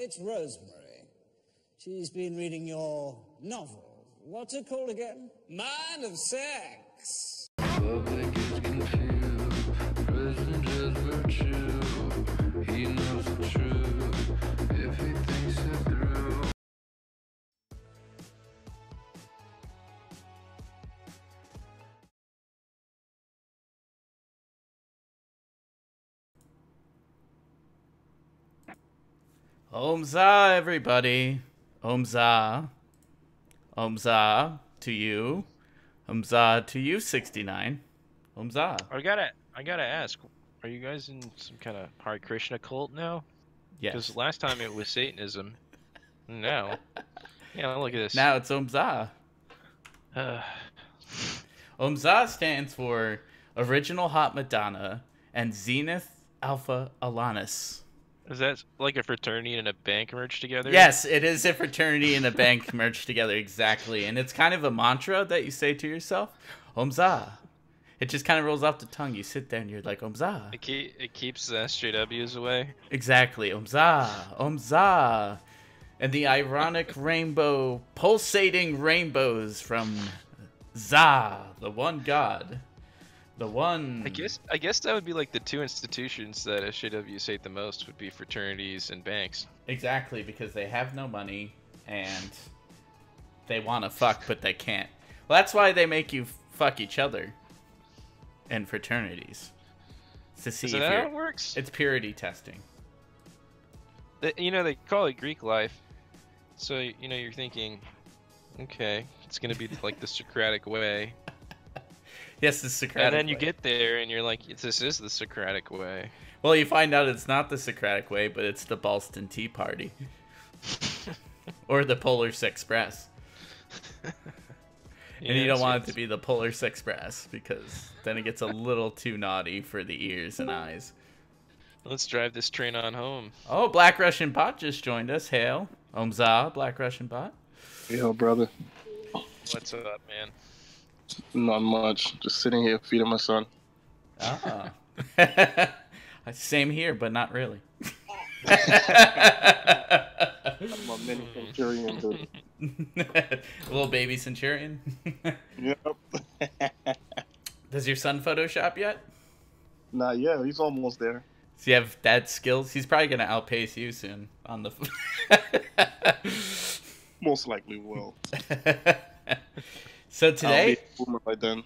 it's Rosemary. She's been reading your novel. What's it called again? Man of Sex. Public is confused, president is virtue. He knows the truth if he thinks it through. Omza, everybody. Omza. Omza to you. Omza to you, 69. Omza. I gotta ask, are you guys in some kind of Hare Krishna cult now? Yes. Because last time it was Satanism. No. Yeah, look at this. Now it's Omza. Omza stands for Original Hot Madonna and Zenith Alpha Alanis. Is that like a fraternity and a bank merged together? Yes, it is a fraternity and a bank merged together, exactly. And it's kind of a mantra that you say to yourself, Omza. It just kind of rolls off the tongue. You sit there and you're like, Omza. It keeps the SJWs away. Exactly, Omza, Omza. And the ironic rainbow, pulsating rainbows from Za, the one god. The one... I guess that would be like the two institutions that SJWs hate the most would be fraternities and banks. Exactly, because they have no money and they want to fuck, but they can't. Well, that's why they make you fuck each other in fraternities. To see Is if that you're... how it works? It's purity testing. You know, they call it Greek life. So, you know, you're thinking, okay, it's going to be like the Socratic way. Yes, the Socratic And then you way. get there and you're like, this is the Socratic way. Well, you find out it's not the Socratic way, but it's the Ballston Tea Party. Or the Polar Express. And you don't want it to be the Polar Express, because then it gets a little too naughty for the ears and eyes. Let's drive this train on home. Oh, Black Russian Bot just joined us. Hail. Omza, Black Russian Bot. Yo, brother. What's up, man? Not much. Just sitting here feeding my son. Ah. Same here, but not really. I'm a mini centurion, dude. Little baby centurion. Yep. Does your son Photoshop yet? Not yet. He's almost there. Does he have dad skills? He's probably going to outpace you soon on the... Most likely will. So I'll today... be a boomer by then.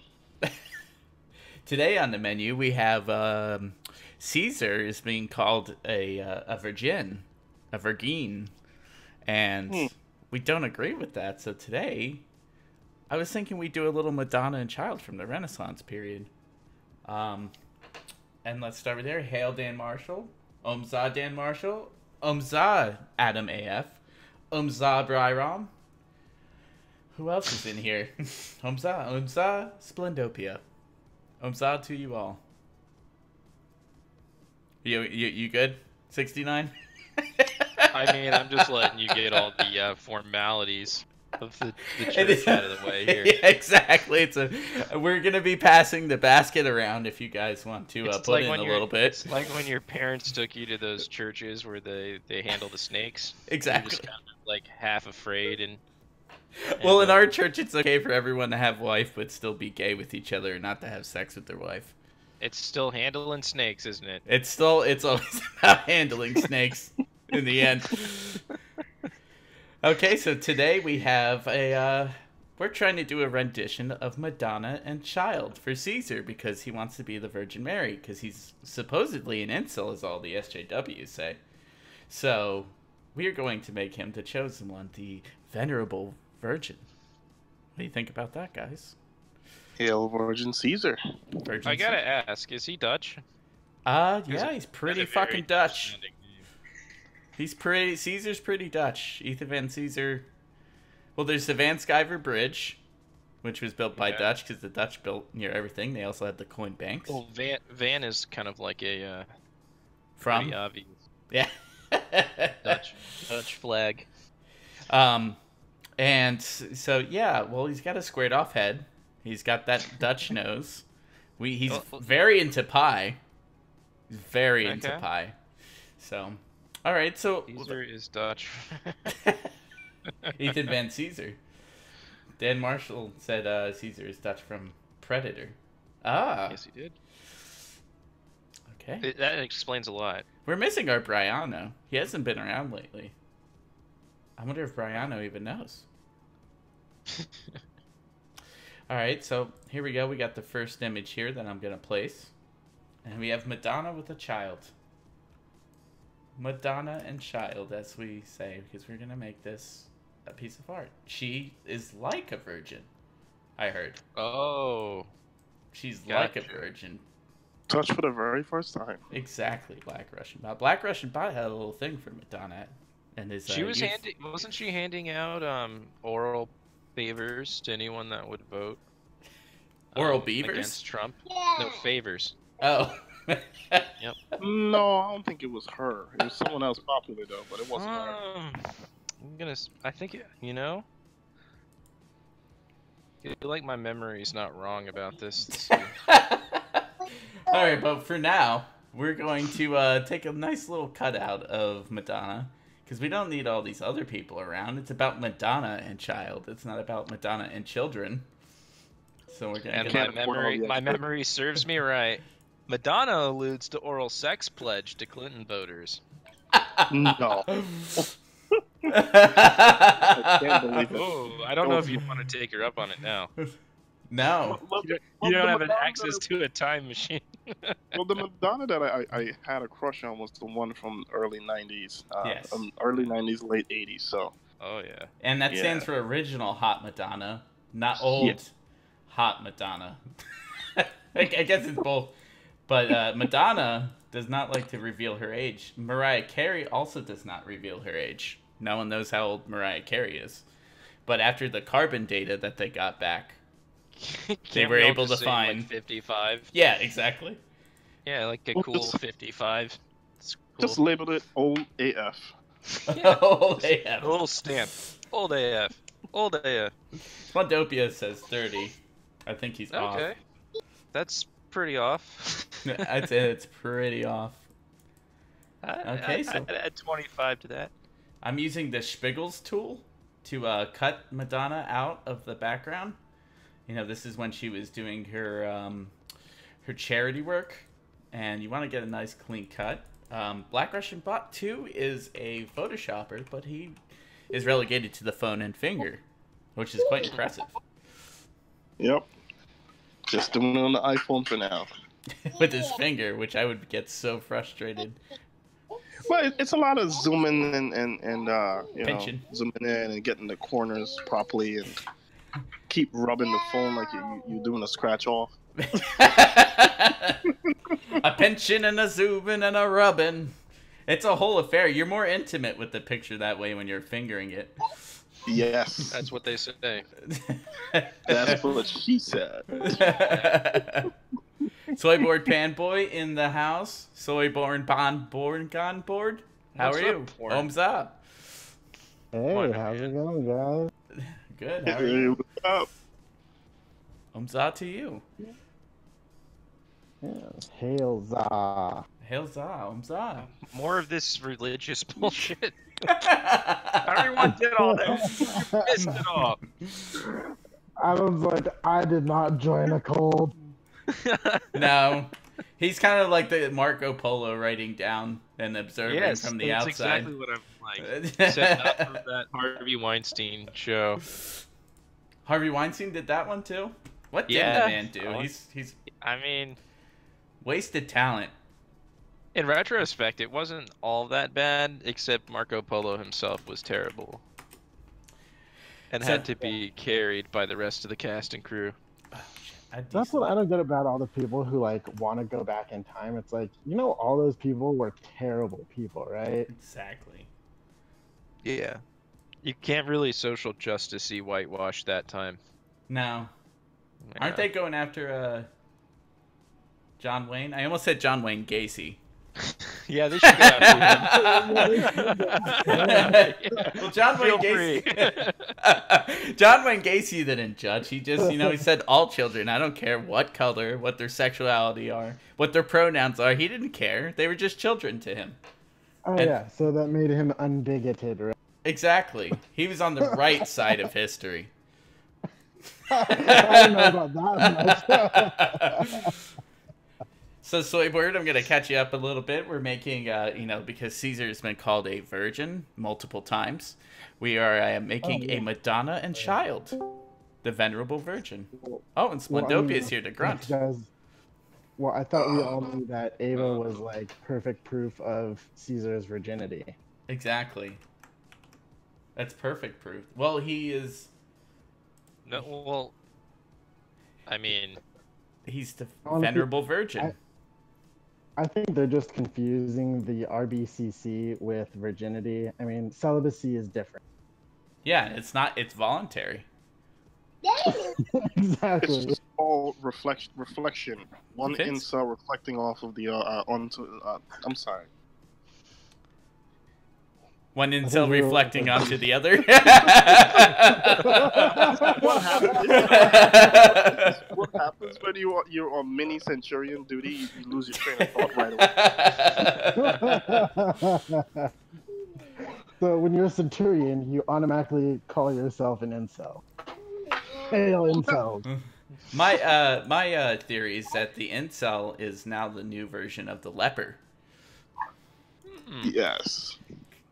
Today on the menu, we have Caesar is being called a virgin, a virgin, and we don't agree with that. So today, I was thinking we'd do a little Madonna and Child from the Renaissance period. And let's start with there. Hail Dan Marshall, Omza Dan Marshall, Omza Adam AF, Omza Bryram. Who else is in here? Omza Splendopia. Omza to you all. You good? 69? I mean, I'm just letting you get all the formalities of the church out of the way here. Yeah, exactly. We're gonna be passing the basket around if you guys want to put in a little bit. It's like when your parents took you to those churches where they handle the snakes. Exactly. You're just kind of like half afraid and well, in our church, it's okay for everyone to have wife, but still be gay with each other and not to have sex with their wife. It's still handling snakes, isn't it? It's always about handling snakes in the end. Okay, so today we have we're trying to do a rendition of Madonna and Child for Caesar because he wants to be the Virgin Mary because he's supposedly an incel, as all the SJWs say. So we are going to make him the chosen one, the Venerable Virgin. What do you think about that, guys? Hail Virgin Caesar. Virgin I gotta ask, is he Dutch? yeah, he's pretty fucking Dutch. Caesar's pretty Dutch. Ethan Van Caesar. Well, there's the Van Sciver Bridge, which was built by Dutch because the Dutch built near everything. They also had the coin banks. Well, Van is kind of like a From? pretty obvious Yeah. Dutch flag. And so, yeah, well, he's got a squared off head. He's got that Dutch nose. He's very into pie. He's very into pie. So, All right, so Caesar is Dutch. Ethan Van Caesar. Dan Marshall said Caesar is Dutch from Predator. Ah, Yes, he did. okay. That explains a lot. We're missing our Briano. He hasn't been around lately. I wonder if Briano even knows. All right, so here we go. We got the first image here that I'm going to place. And we have Madonna with a child. Madonna and child, as we say, because we're going to make this a piece of art. She is like a virgin, I heard. Oh. She's like a Gotcha. virgin. Touch for the very first time. Exactly, Black Russian Bot. Black Russian Bot had a little thing for Madonna. And his, She was youth. wasn't she handing out oral favors to anyone that would vote? Oral beavers? Against Trump? No, favors. Oh. No, I don't think it was her. It was someone else popular though, but it wasn't her. I think you know. I feel like my memory's not wrong about this. All right, but for now, we're going to take a nice little cutout of Madonna because we don't need all these other people around. It's about Madonna and child. It's not about Madonna and children. So we're gonna. And get my memory serves me right. Madonna alludes to oral sex pledge to Clinton voters. No. I can't believe it. Oh, I don't know if you'd want to take her up on it now. No. You don't have an access to a time machine. Well, the Madonna that I had a crush on was the one from early 90s. Yes. Early 90s, late 80s, so. Oh yeah. And that Yeah. stands for original hot Madonna, not old Yeah. hot Madonna. I guess it's both. But Madonna does not like to reveal her age. Mariah Carey also does not reveal her age. No one knows how old Mariah Carey is. But after the carbon data that they got back, Can't were we all able just to say, like, find- 55. yeah, exactly. Yeah, like a Well, cool just- 55. It's cool. Just labeled it old AF. Oh, they A have. little stamp. Old AF. Old AF. Spondopia says 30. I think he's Okay. That's pretty off. off. I'd say it's pretty off. Okay, I'd so- add 25 to that. I'm using the Spiggles tool to cut Madonna out of the background. You know, this is when she was doing her her charity work, and you want to get a nice clean cut. Black Russian Bot 2 is a Photoshopper, but he is relegated to the phone and finger, which is quite impressive. Yep. Just doing it on the iPhone for now. With his finger, which I would get so frustrated. But it's a lot of zooming and you Pinching. know, zooming in and getting the corners properly and keep rubbing the phone like you're doing a scratch off. A pinching and a zooming and a rubbing. It's a whole affair. You're more intimate with the picture that way when you're fingering it. Yes. That's what they say. That's what she said. Soyboard Panboy in the house. Soyborn Bonborn Gone Board. How What's are up, you? Porn? Homes up. Hey, Morning, how's man. it going, guys? Good. How are you? What's up? Homes up to you. Yes. Hail za. Hail za. Homes up. More of this religious bullshit. Everyone did all that. You missed it all. Adam's like, I did not join a cult. No. He's kind of like the Marco Polo writing down and observing Yes, from the that's outside. exactly what I'm like. Setting up for that Harvey Weinstein show. Harvey Weinstein did that one too? What did Yeah. the man do? Oh. He's I mean, wasted talent. in retrospect, it wasn't all that bad, except Marco Polo himself was terrible. And So- had to be carried by the rest of the cast and crew. That's what I don't get about all the people who like want to go back in time. It's like, you know, all those people were terrible people, right? Exactly. Yeah. You can't really social justice-y whitewash that time. No. Aren't Yeah. they going after John Wayne? I almost said John Wayne Gacy. Yeah, they should go after him. Well, John Wayne Feel free. Gacy. John Wayne Gacy didn't judge. He just, he said all children. I don't care what color, what their sexuality are, what their pronouns are. He didn't care. They were just children to him. Oh And- yeah, so that made him unbigoted, right? Exactly. He was on the right side of history. I don't know about that much. So, Soybird, I'm going to catch you up a little bit. We're making, because Caesar has been called a virgin multiple times, we are making a Madonna and Child, the Venerable Virgin. Oh, and Splendopia is here to grunt. Well, I thought we all knew that Ava was like perfect proof of Caesar's virginity. Exactly. That's perfect proof. Well, he is... No, well, I mean, He's the Honestly, Venerable Virgin. I think they're just confusing the RBCC with virginity. I mean, celibacy is different. Yeah, it's not... It's voluntary. Exactly. It's just all reflection. One Fits. incel reflecting off of the onto. I'm sorry. One incel reflecting onto the other. What happens when you're on mini centurion duty? You lose your train of thought right away. So when you're a centurion, you automatically call yourself an incel. Hail incels. My theory is that the incel is now the new version of the leper. Yes.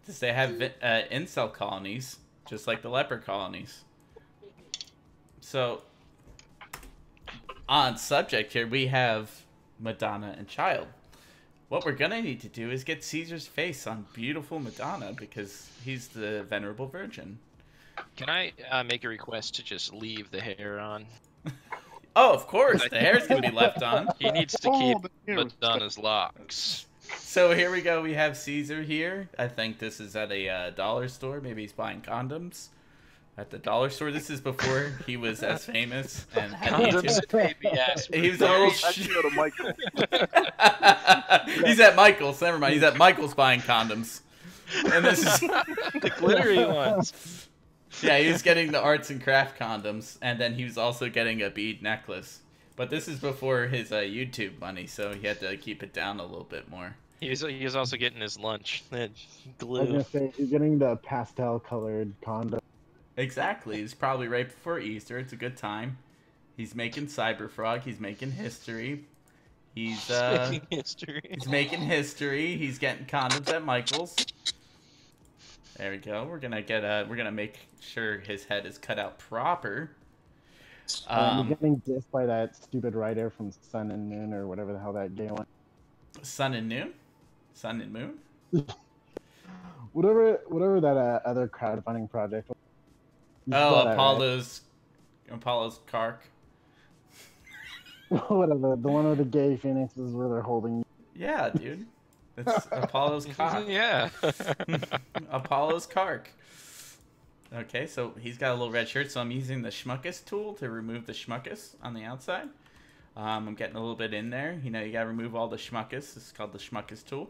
Because they have incel colonies, just like the leper colonies. So, on subject here, we have Madonna and Child. What we're going to need to do is get Caesar's face on beautiful Madonna, because he's the Venerable Virgin. can I make a request to just leave the hair on? Oh, of course, the hair's going to be left on. He needs to Oh, keep the hair is- Madonna's locks. So here we go. We have Caesar here. I think this is at a dollar store. Maybe he's buying condoms at the dollar store. This is before he was as famous and had Condoms YouTube. and baby aspirin. He was a little. Actually, go to Michael. He's at Michael's. Never mind. He's at Michael's buying condoms. And this is. The glittery ones. Yeah, he was getting the arts and craft condoms, and then he was also getting a bead necklace. But this is before his YouTube money, so he had to keep it down a little bit more. He was also getting his lunch. That I was glue. gonna say he's getting the pastel-colored condom. Exactly. It's probably right before Easter. It's a good time. He's making Cyberfrog. He's making history. He's Making history. he's making history. He's getting condoms at Michael's. There we go. We're gonna make sure his head is cut out proper. He's getting dissed by that stupid writer from Sun and Moon or whatever the hell that gay one. Sun and Noon? Sun and Moon? Whatever that other crowdfunding project was. You Oh, saw that, Apollo's Kark. right? Whatever, the one with the gay phoenixes where they're holding. Yeah, dude. It's Apollo's cock. Yeah. Apollo's Kark. Okay, so he's got a little red shirt, so I'm using the Schmuckus tool to remove the Schmuckus on the outside. I'm getting a little bit in there. You know, you gotta remove all the Schmuckus. This is called the Schmuckus tool.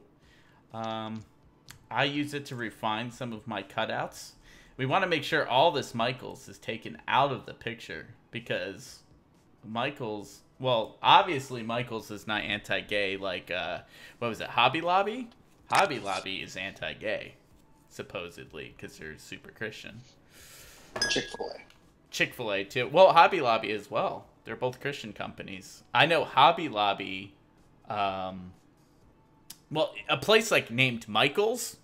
I use it to refine some of my cutouts. We want to make sure all this Michaels is taken out of the picture, because Michaels... Well, obviously Michaels is not anti-gay like, what was it, Hobby Lobby? Hobby Lobby is anti-gay, supposedly, because they're super Christian. Chick-fil-A. Chick-fil-A, too. Well, Hobby Lobby as well. They're both Christian companies. I know Hobby Lobby, well, a place like named Michaels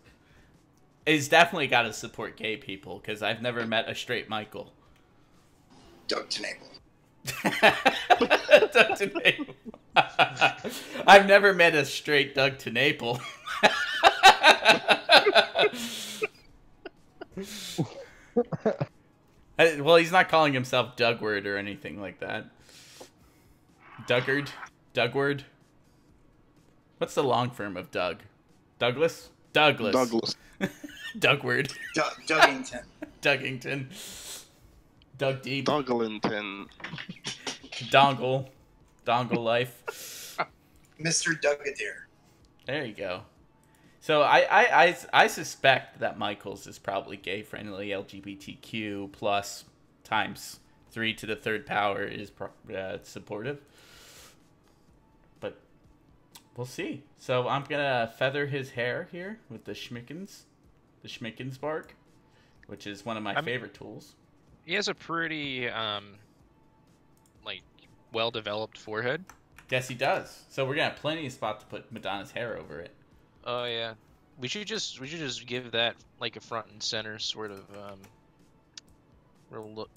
is definitely got to support gay people, because I've never met a straight Michael. Doug Tenable. Doug TeNapel. I've never met a straight Doug TeNapel. Well, he's not calling himself Dougward or anything like that. Dougard? Dougward? What's the long form of Doug? Douglas? Douglas. Douglas. Dougward. Duggington. Duggington. Doug Deep. Douglinton. Dongle. Dongle life. Mr. Duggadeer. There you go. So I suspect that Michaels is probably gay friendly. LGBTQ plus times 3 to the third power is supportive. But we'll see. So I'm gonna feather his hair here with the Schmickens bark, which is one of my favorite tools. He has a pretty like well-developed forehead. Yes, he does. So we're gonna have plenty of spot to put Madonna's hair over it. Oh yeah, we should just give that like a front and center sort of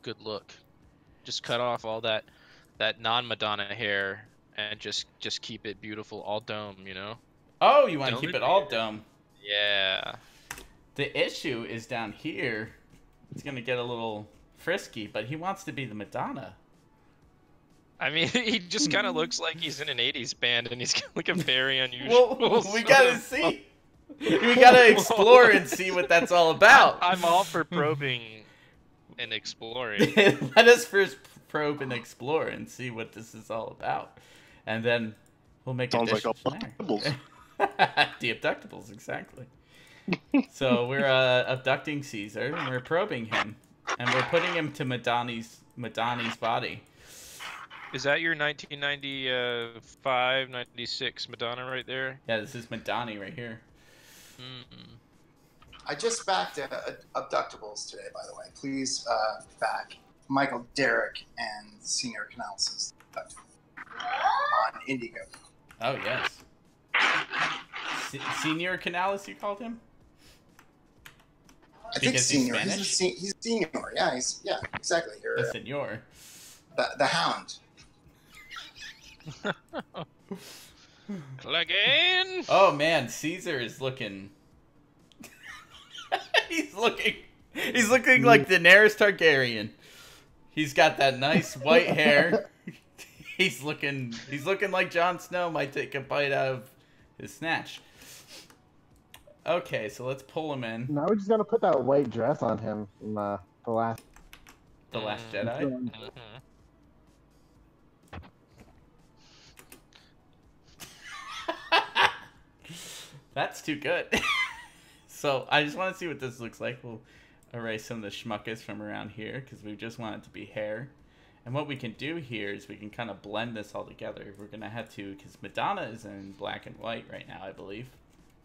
good look. Just cut off all that non-Madonna hair and just keep it beautiful, all dome, you know. Oh, you want to keep it all dome? Yeah. The issue is down here. It's gonna get a little frisky, but he wants to be the Madonna. I mean, he just kind of looks like he's in an 80s band, and he's got like a very unusual... Well, we gotta see. We gotta explore and see what that's all about. I'm all for probing and exploring. Let us first probe and explore and see what this is all about. And then we'll make Sounds like additions from abductables. there. The abductables, exactly. So we're abducting Caesar, and we're probing him. And we're putting him to Madani's body. Is that your 1995, 96 Madonna right there? Yeah, this is Madani right here. I just backed Abductables today, by the way. Please back Michael Derrick and Senior Canals' on Indigo. Oh, yes. Senior Canales, you called him? I think Because Senior. he's He's Senior. Yeah, exactly. You're, The Senor. the Hound. Again. Oh man, Caesar is looking. he's looking like Daenerys Targaryen. He's got that nice white hair. he's looking like Jon Snow might take a bite out of his snatch. Okay, so let's pull him in. Now we just gotta put that white dress on him from the last. The Last Jedi. That's too good. So I just want to see what this looks like. We'll erase some of the schmuckus from around here because we just want it to be hair. And what we can do here is we can kind of blend this all together. We're going to have to, because Madonna is in black and white right now, I believe.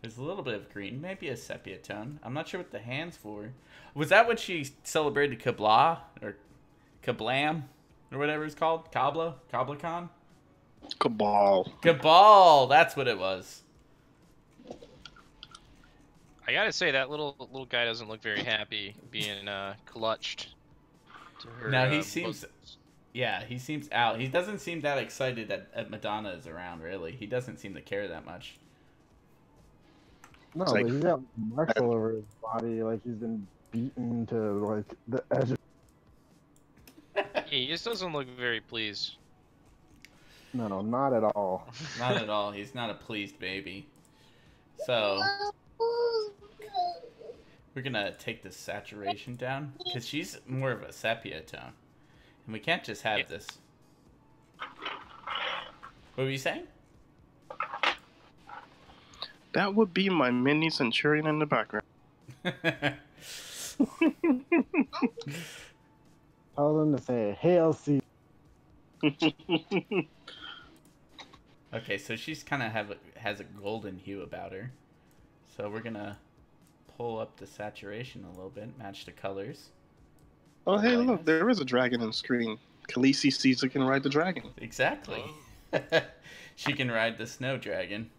There's a little bit of green, maybe a sepia tone. I'm not sure what the hand's for. Was that what she celebrated Kabla or Kablam or whatever it's called? KablaCon? Cabal, that's what it was. I gotta say that little guy doesn't look very happy being clutched. To her, Now he seems, yeah, he seems out. He doesn't seem that excited that Madonna is around. Really, he doesn't seem to care that much. No, It's but like- he's got marks all over his body, like he's been beaten to like the edge of... He just doesn't look very pleased. No, not at all. Not at all. He's not a pleased baby. So we're gonna take the saturation down because she's more of a sepia tone, and we can't just have this. What were you saying? That would be my mini Centurion in the background. Tell them to say, "Hail Caesar." Okay, so she's kind of has a golden hue about her. So we're gonna pull up the saturation a little bit, match the colors. Oh, hey, look, there is a dragon on screen. Khaleesi Caesar can ride the dragon. Exactly. She can ride the snow dragon,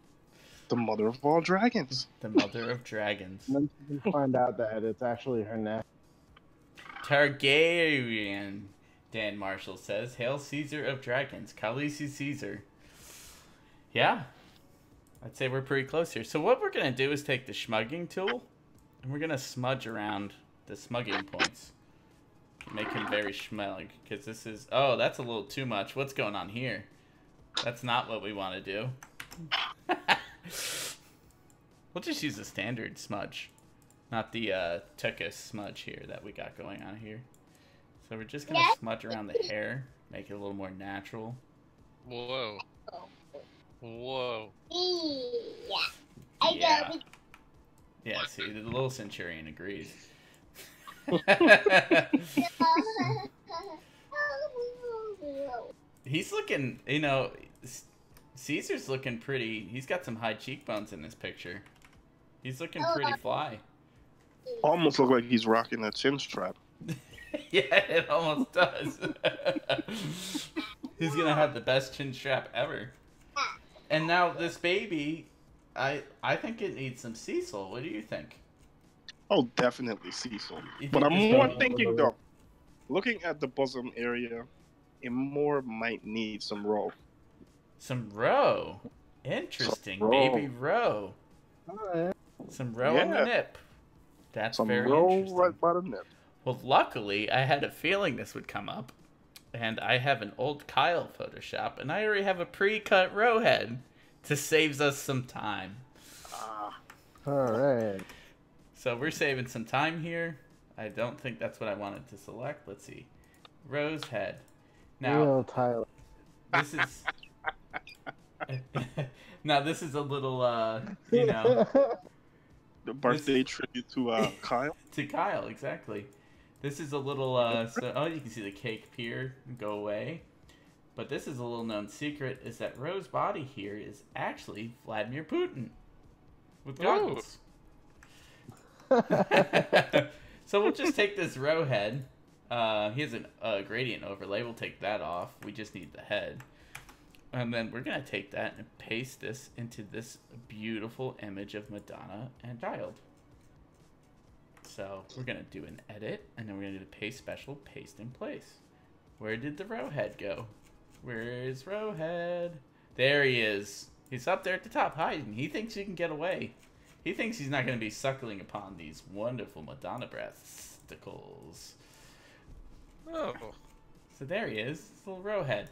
The mother of all dragons. the mother of dragons. And then you can find out that it's actually her neck. Targaryen, Dan Marshall says. Hail Caesar of dragons, Khaleesi Caesar. Yeah, I'd say we're pretty close here. So what we're going to do is take the schmugging tool, and we're going to smudge around the smugging points. Make him very schmug, because this is... Oh, that's a little too much. What's going on here? That's not what we want to do. We'll just use a standard smudge, not the Tuckus smudge here that we got going on here. So we're just going to smudge around the hair, make it a little more natural. Whoa. Whoa. Yeah. Yeah, see, the little Centurion agrees. He's looking, Caesar's looking pretty. He's got some high cheekbones in this picture. He's looking pretty fly. Almost look like he's rocking a chin strap. Yeah, it almost does. He's gonna have the best chin strap ever. And now this baby, I think it needs some Cecil. What do you think? Oh, definitely Cecil. You But think I'm this more baby- thinking though, looking at the bosom area, it more might need some roe. Some roe. Interesting. Some roe. Baby roe. Alright. Some roe on the Yeah. nip. That's Some very roe interesting. right by the nip. Well, luckily, I had a feeling this would come up. And I have an old Kyle Photoshop, and I already have a pre-cut roe head to saves us some time. Alright. So we're saving some time here. I don't think that's what I wanted to select. Let's see. Rose head. Now, Real Tyler. this is... now, this is a little, you know, The birthday tribute to Kyle. to Kyle, exactly. This is a little, so, oh, you can see the cake pier go away. But this is a little known secret, is that Rose's body here is actually Vladimir Putin. With goggles. So we'll just take this roe head. He has a gradient overlay. We'll take that off. We just need the head. And then we're going to take that and paste this into this beautiful image of Madonna and Child. So we're going to do an edit, and then we're going to do the paste special, paste in place. Where did the roe head go? Where is roe head? There he is. He's up there at the top hiding. He thinks he can get away. He thinks he's not going to be suckling upon these wonderful Madonna breasticles. Oh. So there he is. This little roe head.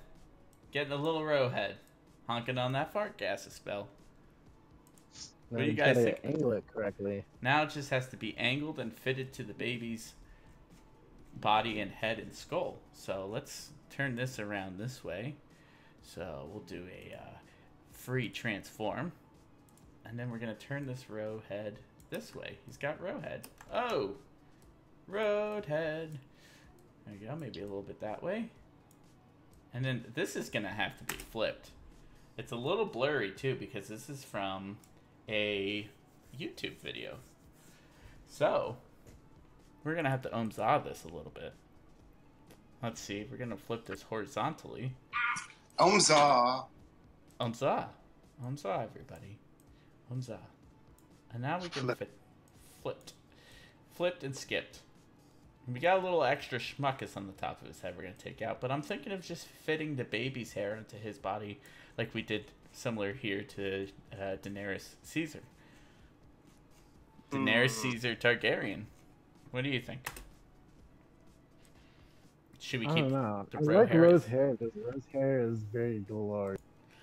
Getting a little roe head. Honking on that fart gas a spell. What do you guys think? Angle it correctly. Now it just has to be angled and fitted to the baby's body and head and skull. So let's turn this around this way. So we'll do a free transform. And then we're going to turn this roe head this way. He's got roe head. Oh! Road head. There you go. Maybe a little bit that way. And then this is going to have to be flipped. It's a little blurry too because this is from a YouTube video. So, we're going to have to umza this a little bit. Let's see. We're going to flip this horizontally. Omza. Umza. Umza, everybody. Umza. And now we can flipped and skipped. And we got a little extra schmuckus on the top of his head we're going to take out. But I'm thinking of just fitting the baby's hair into his body like we did similar here to Daenerys Caesar. Daenerys Caesar Targaryen. What do you think? Should we I keep don't know. the I roe like hair? Rose hair because Rose hair is very glorious.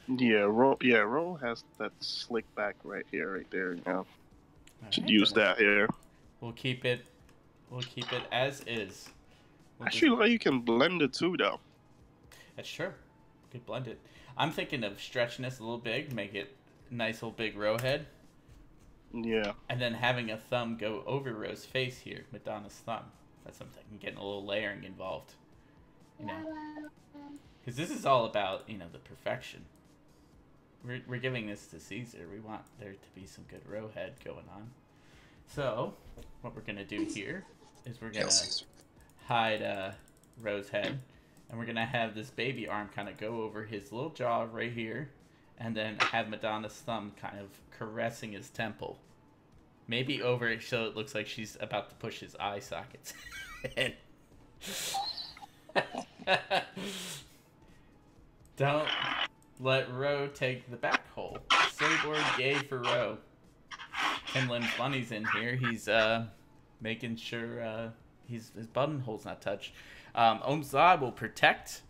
Yeah, roe has that slick back right here, right there. You know, should use that here. We'll keep it. We'll keep it as is. We'll Actually, like you can blend it too, though. That's true. Could blend it. I'm thinking of stretching this a little big, make it a nice little big roe head, Yeah. and then having a thumb go over Rose's face here, Madonna's thumb. That's something. Getting a little layering involved. You know, because this is all about, you know, the perfection. We're giving this to Caesar. We want there to be some good roe head going on. So, what we're gonna do here is we're gonna hide Rose's head, and we're gonna have this baby arm kind of go over his little jaw right here, and then have Madonna's thumb kind of caressing his temple. Maybe over it so it looks like she's about to push his eye sockets in. Don't let Roe take the back hole. Cyborg gay for Roe. Timlin Bunny's in here. He's making sure his buttonhole's not touched. Omza will protect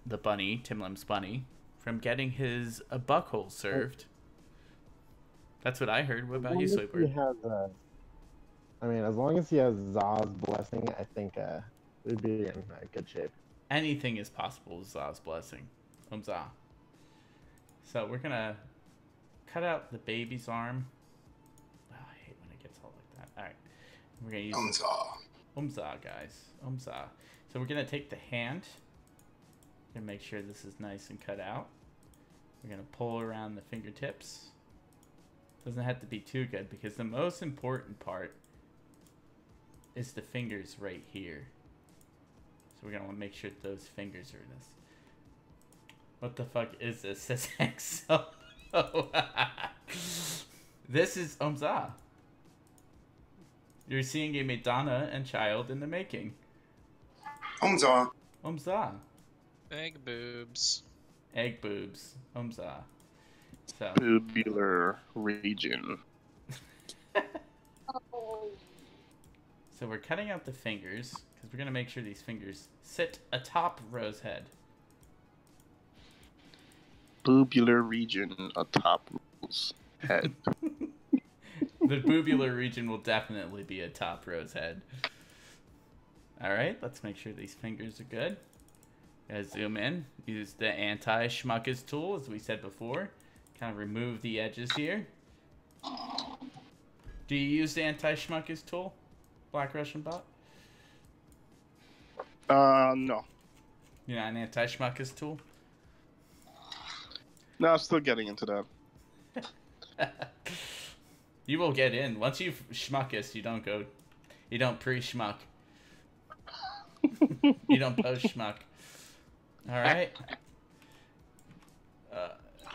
the bunny, Timlim's bunny, from getting his buckhole served. That's what I heard. What about you, Sweetbird? I mean, as long as he has Zah's blessing, I think we'd be in good shape. Anything is possible with Zah's blessing. Omza. So we're gonna cut out the baby's arm. Oh, I hate when it gets all like that. Alright. We're gonna use Omza, guys. Omza. So we're gonna take the hand and make sure this is nice and cut out. We're gonna pull around the fingertips. Doesn't have to be too good because the most important part is the fingers right here. So we're gonna want to make sure those fingers are in this. What the fuck is this? Says EXO. This is Omza. You're seeing a Madonna and child in the making. Omza. Omza. Egg boobs. Egg boobs. Omza. So. Tubular region. So we're cutting out the fingers because we're gonna make sure these fingers sit atop Rose's head. Tubular region atop Rose's head. The bubular region will definitely be atop Rose's head. Alright, let's make sure these fingers are good. Gotta zoom in. Use the anti-schmuckus tool, as we said before. Kind of remove the edges here. Do you use the anti-schmuckus tool, Black Russian Bot? No. You're not an anti-schmuckus tool? No, I'm still getting into that. You will get in. Once you've schmuckus, you don't pre-schmuck. You don't post-schmuck. Alright.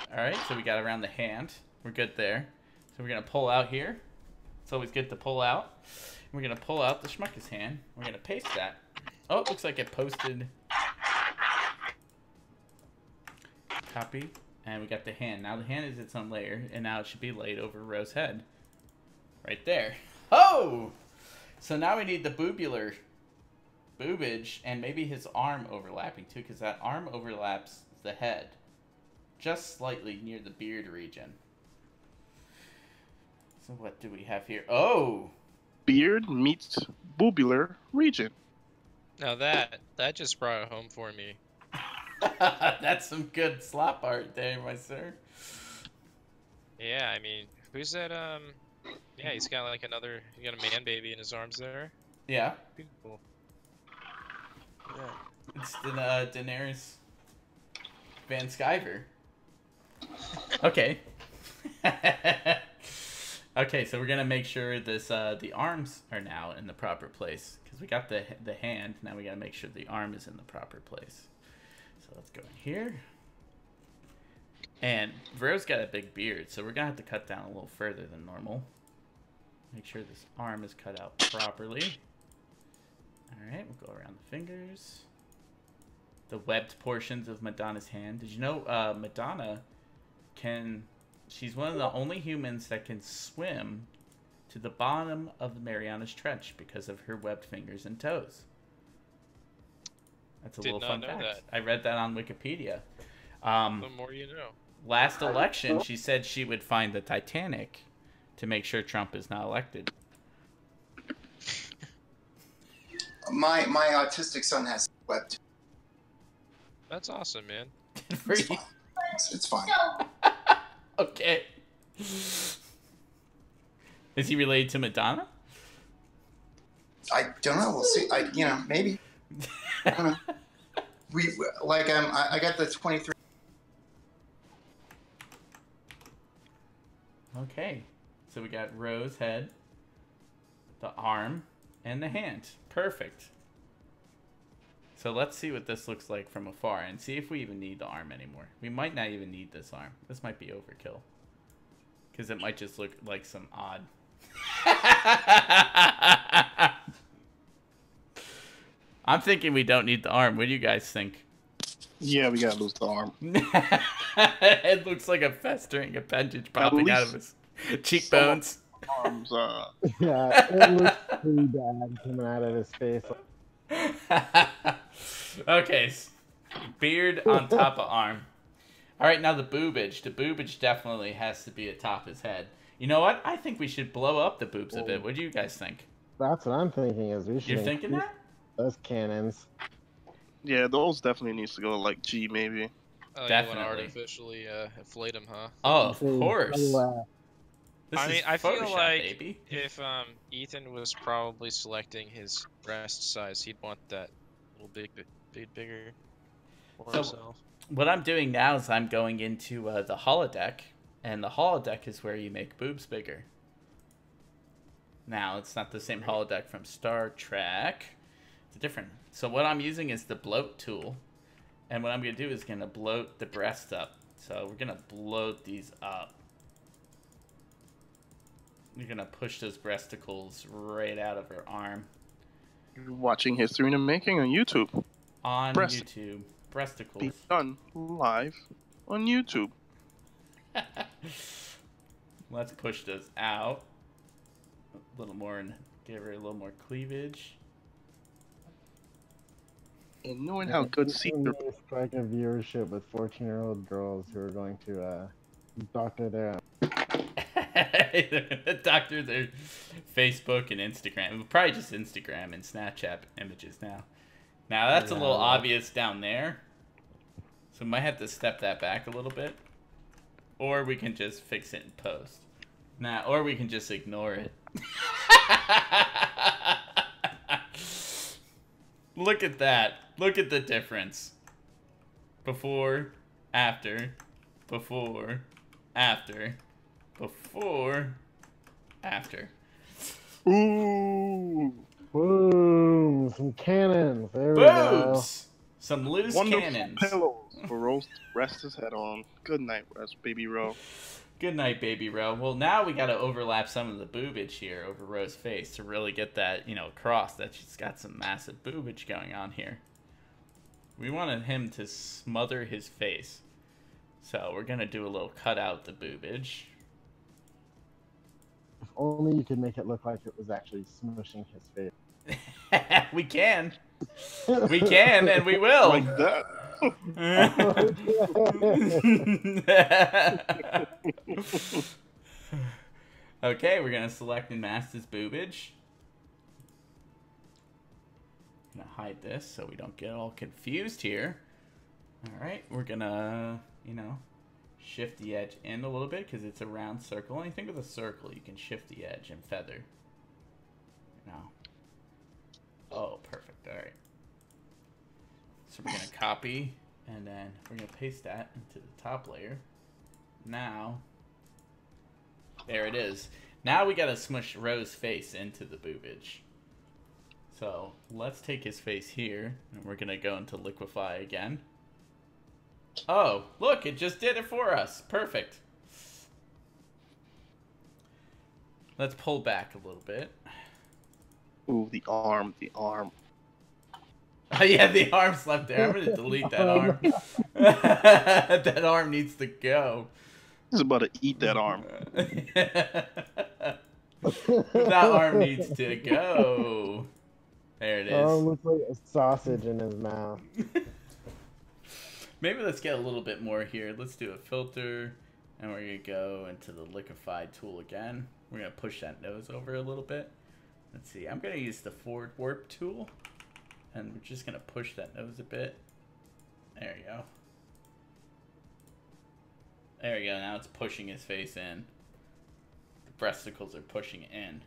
Alright, so we got around the hand. We're good there. So we're going to pull out here. It's always good to pull out. We're going to pull out the schmuckus hand. We're going to paste that. Oh, it looks like it posted. Copy. And we got the hand. Now the hand is its own layer, and now it should be laid over Rose's head. Right there. Oh! So now we need the boobage, and maybe his arm overlapping too, because that arm overlaps the head. Just slightly near the beard region. So what do we have here? Oh! Beard meets boobular region. Now that just brought it home for me. That's some good slop art there, my sir. Yeah, I mean, who's that? Yeah, he's got like another. He got a man baby in his arms there. Yeah. Beautiful. Yeah. It's Daenerys Van Skyver. Okay. Okay, so we're gonna make sure this the arms are now in the proper place because we got the hand. Now we gotta make sure the arm is in the proper place. So let's go in here. And Vero's got a big beard, so we're gonna have to cut down a little further than normal. Make sure this arm is cut out properly. Alright, we'll go around the fingers. The webbed portions of Madonna's hand. Did you know Madonna she's one of the only humans that can swim to the bottom of the Marianas Trench because of her webbed fingers and toes. That's a little fun fact. That. I read that on Wikipedia. The more you know. Last election, she said she would find the Titanic to make sure Trump is not elected. My autistic son has webbed. That's awesome, man. It's fine. It's fine. Okay. Is he related to Madonna? I don't know. We'll see. Maybe. I don't know. I got the 23. Okay. So we got Rose's head, the arm, and the hand. Perfect. So let's see what this looks like from afar and see if we even need the arm anymore. We might not even need this arm. This might be overkill. Because it might just look like some odd... I'm thinking we don't need the arm. What do you guys think? Yeah, we gotta lose the arm. It looks like a festering appendage popping out of his cheekbones. Arms, Yeah, it looks pretty bad coming out of his face. Okay, beard on top of arm. Alright, now the boobage. The boobage definitely has to be atop his head. You know what? I think we should blow up the boobs a bit. What do you guys think? That's what I'm thinking. Is we should. You're thinking that? Those cannons. Yeah, those definitely needs to go like G maybe. Oh, Definitely. you want to artificially inflate him, huh? Oh, of course. This I mean, is I feel Photoshop, like baby. if Ethan was probably selecting his breast size, he'd want that little bigger for himself. what I'm doing now is I'm going into the holodeck, and the holodeck is where you make boobs bigger. Now, it's not the same holodeck from Star Trek. It's different. So what I'm using is the bloat tool, and what I'm going to do is going to bloat the breast up. So we're going to bloat these up. You're going to push those breasticles right out of her arm. You're watching History in the Making on YouTube. On YouTube. Breasticles. Be done live on YouTube. Let's push those out. A little more and give her a little more cleavage. And knowing how good Caesar... Strike a viewership with 14-year-old girls who are going to doctor their... doctor their Facebook and Instagram. Probably just Instagram and Snapchat images now. Now that's a little obvious down there. So we might have to step that back a little bit. Or we can just fix it in post. Nah, or we can just ignore it. Look at that. Look at the difference. Before, after, before, after, before, after. Ooh! Boom! Some cannons. There we go. Boobs! Some loose Wonderful cannons. pillows for Rose to rest his head on. Good night, rest, baby Ro. Good night, baby Ro. Well, now we got to overlap some of the boobage here over Ro's face to really get that, across that she's got some massive boobage going on here. We wanted him to smother his face. So we're going to do a little cut out the boobage. If only you could make it look like it was actually smushing his face. We can. We can, and we will. Like that. Okay, we're gonna select and mask this boobage. Gonna hide this so we don't get all confused here. Alright, we're gonna, shift the edge in a little bit because it's a round circle. Anything with a circle, you can shift the edge and feather. Oh, perfect. Alright. So we're going to copy, and then we're going to paste that into the top layer. Now, there it is. Now we got to smush Ro's face into the boobage. So let's take his face here, and we're going to go into liquefy again. Oh, look, it just did it for us. Perfect. Let's pull back a little bit. Ooh, the arm. Oh, yeah, the arm's left there. I'm going to delete that arm. That arm needs to go. He's about to eat that arm. That arm needs to go. There it is. Oh, looks like a sausage in his mouth. Maybe let's get a little bit more here. Let's do a filter, and we're going to go into the liquefy tool again. We're going to push that nose over a little bit. Let's see. I'm going to use the forward warp tool, and we're just going to push that nose a bit. There you go. There you go. Now it's pushing his face in. The breasticles are pushing in.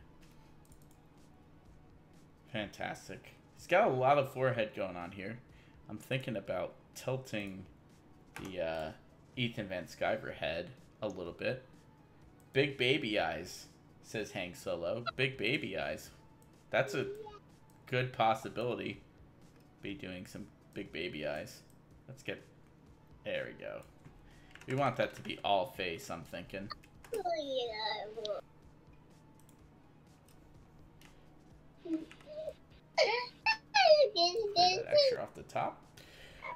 Fantastic. He's got a lot of forehead going on here. I'm thinking about tilting the Ethan Van Sciver head a little bit. Big baby eyes, says Hank Solo. Big baby eyes. That's a good possibility. Be doing some big baby eyes. Let's get... There we go. We want that to be all face, I'm thinking. Put that extra off the top.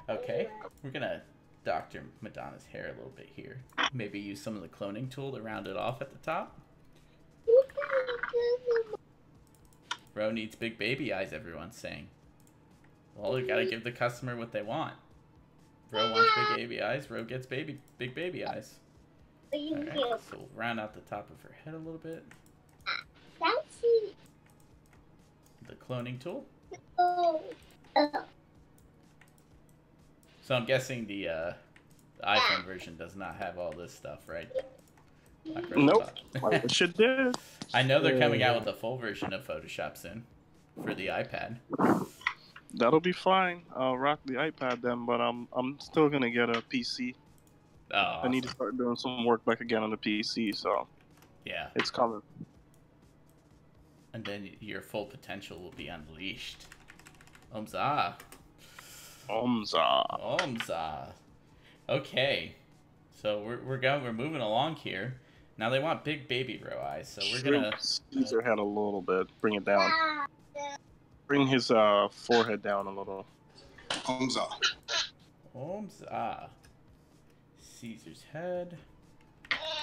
Okay, we're gonna doctor Madonna's hair a little bit here. Maybe use some of the cloning tool to round it off at the top. Ro needs big baby eyes, everyone's saying. Well, we gotta give the customer what they want. Ro wants big baby eyes, Ro gets big baby eyes. Alright, so we'll round out the top of her head a little bit. The cloning tool. So I'm guessing the iPhone version does not have all this stuff, right? Nope. It should do. I know they're coming out with a full version of Photoshop soon for the iPad. That'll be fine. I'll rock the iPad then, but I'm still gonna get a PC. Oh, I need to awesome. start doing some work back again on the PC, so Yeah. it's coming. And then your full potential will be unleashed. Omza. Omza. Omza. Okay. So we're moving along here. Now they want big baby row eyes, so we're gonna Caesar head a little bit. Bring it down. Bring his forehead down a little. Omza. Omza. Caesar's head.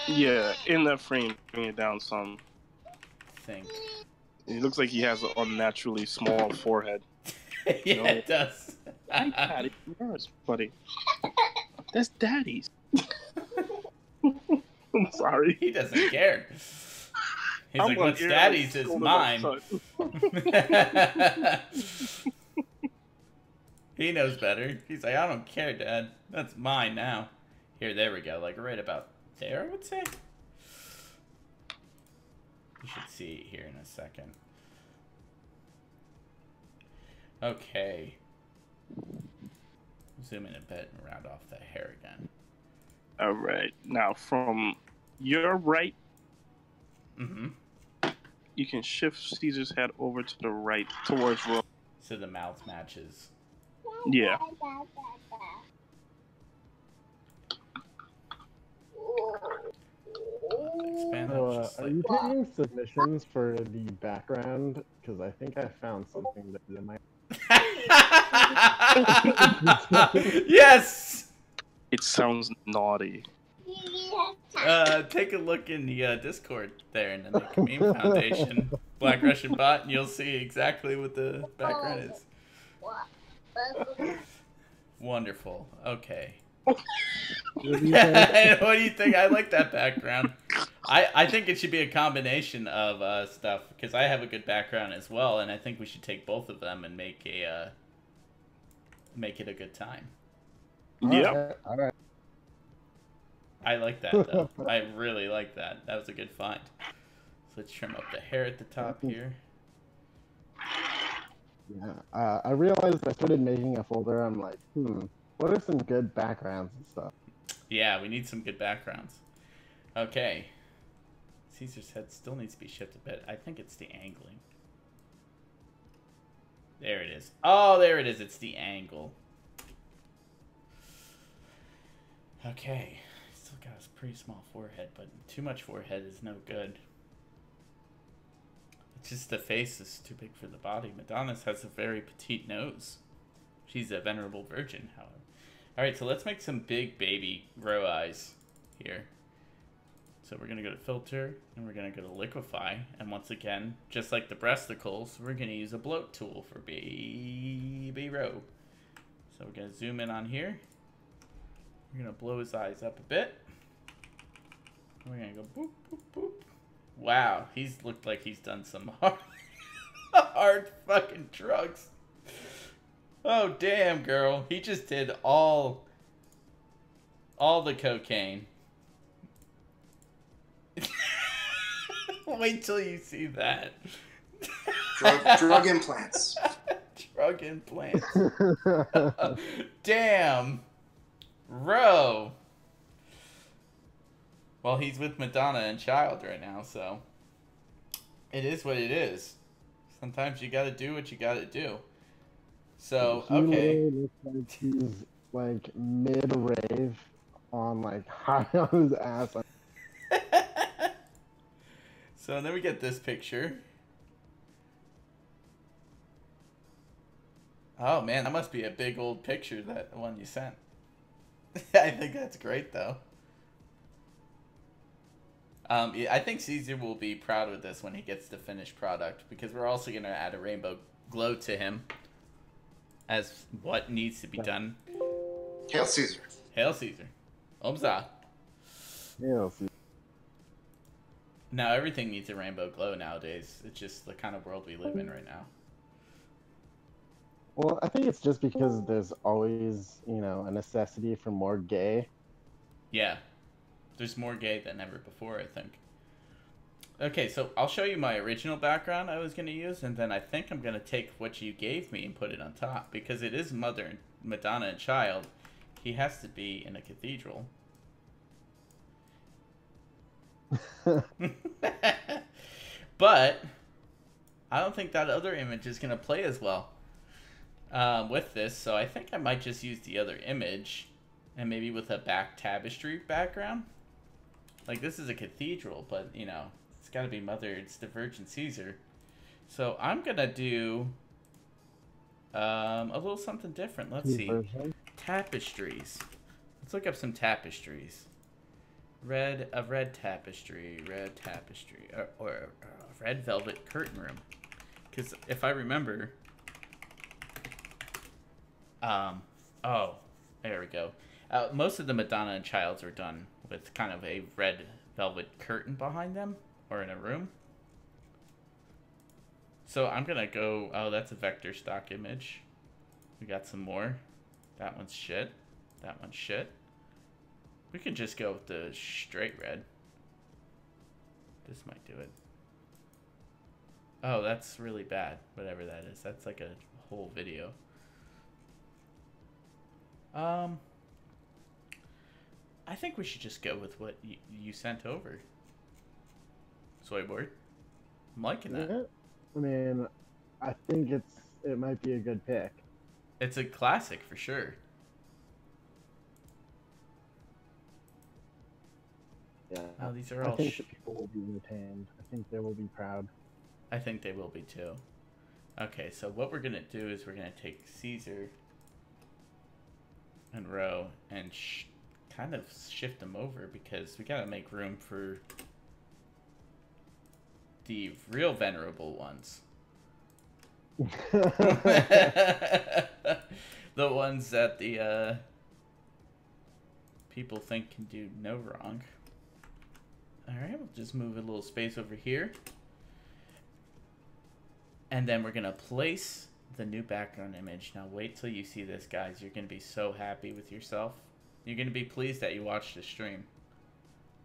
Yeah, in that frame, bring it down some. Think. It looks like he has an unnaturally small forehead. Yeah, No. it does. iPad, it's yours, buddy. That's Daddy's. I'm sorry. He doesn't care. He's I'm like, gonna what's hear daddy's it is scolded mine. outside. He knows better. He's like, I don't care, Dad. That's mine now. Here, there we go. Like right about there, I would say. You should see it here in a second. Okay. Zoom in a bit and round off the hair again. All right. Now, from your right, Mm-hmm. you can shift Caesar's head over to the right, towards Ro. So the mouth matches. Yeah. Expand that So, just are like you taking submissions for the background? Because I think I found something that you might. Yes! It sounds naughty. Take a look in the Discord there in the Make a Meme Foundation, Black Russian Bot, and you'll see exactly what the background is. Wonderful. Okay. What do you think? What do you think? I like that background. I think it should be a combination of stuff, because I have a good background as well, and I think we should take both of them and make it a good time. Yep. All right. I like that, though. I really like that. That was a good find. So let's trim up the hair at the top here. Yeah. I realized I started making a folder. I'm like, what are some good backgrounds and stuff? Yeah, we need some good backgrounds. Okay. Caesar's head still needs to be shifted a bit. I think it's the angling. There it is. Oh, there it is. It's the angle. Okay. Still got a pretty small forehead, but too much forehead is no good. It's just the face is too big for the body. Madonna's has a very petite nose. She's a venerable virgin, however. Alright, so let's make some big baby row eyes here. So we're going to go to filter, and we're going to go to liquefy. And once again, just like the breasticles, we're going to use a bloat tool for baby row. So we're going to zoom in on here. We're going to blow his eyes up a bit. We're going to go boop, boop, boop. Wow, he's looked like he's done some hard fucking drugs. Oh, damn, girl. He just did all the cocaine. Wait till you see that. Drug implants. Drug implants. Damn. Ro. Well, he's with Madonna and Child right now, so it is what it is. Sometimes you gotta do what you gotta do. So, He okay. literally looks like he's like mid-rave on like high on his ass. So then we get this picture. Oh man, that must be a big old picture, that one you sent. I think that's great though. I think Caesar will be proud of this when he gets the finished product, because we're also going to add a rainbow glow to him as what needs to be done. Hail Caesar. Hail Caesar. Omza. Yeah, see. Now everything needs a rainbow glow nowadays. It's just the kind of world we live in right now. Well, I think it's just because there's always, a necessity for more gay. Yeah. There's more gay than ever before, I think. Okay, so I'll show you my original background I was going to use, and then I think I'm going to take what you gave me and put it on top, because it is Madonna and Child. He has to be in a cathedral. But I don't think that other image is going to play as well with this, so I think I might just use the other image, and maybe with a back tapestry background. Like, this is a cathedral, but, you know, it's got to be it's the Virgin Caesar. So I'm going to do a little something different. Let's see. Tapestries. Let's look up some tapestries. Red tapestry, or red velvet curtain room. Because if I remember, oh, there we go. Most of the Madonna and Childs are done with kind of a red velvet curtain behind them, or in a room. So I'm gonna go, oh, that's a vector stock image. We got some more. That one's shit. That one's shit. We could just go with the straight red. This might do it. Oh, that's really bad. Whatever that is. That's like a whole video. I think we should just go with what you sent over. Soyboard. I'm liking that. Yeah. I mean, I think it might be a good pick. It's a classic for sure. Yeah. Oh, these are all. I think the people will be entertained. I think they will be proud. I think they will be too. Okay, so what we're gonna do is we're gonna take Caesar and Roe and kind of shift them over, because we gotta make room for the real venerable ones. The ones that the people think can do no wrong. Alright, we'll just move a little space over here. And then we're going to place the new background image. Now wait till you see this, guys. You're going to be so happy with yourself. You're going to be pleased that you watched the stream.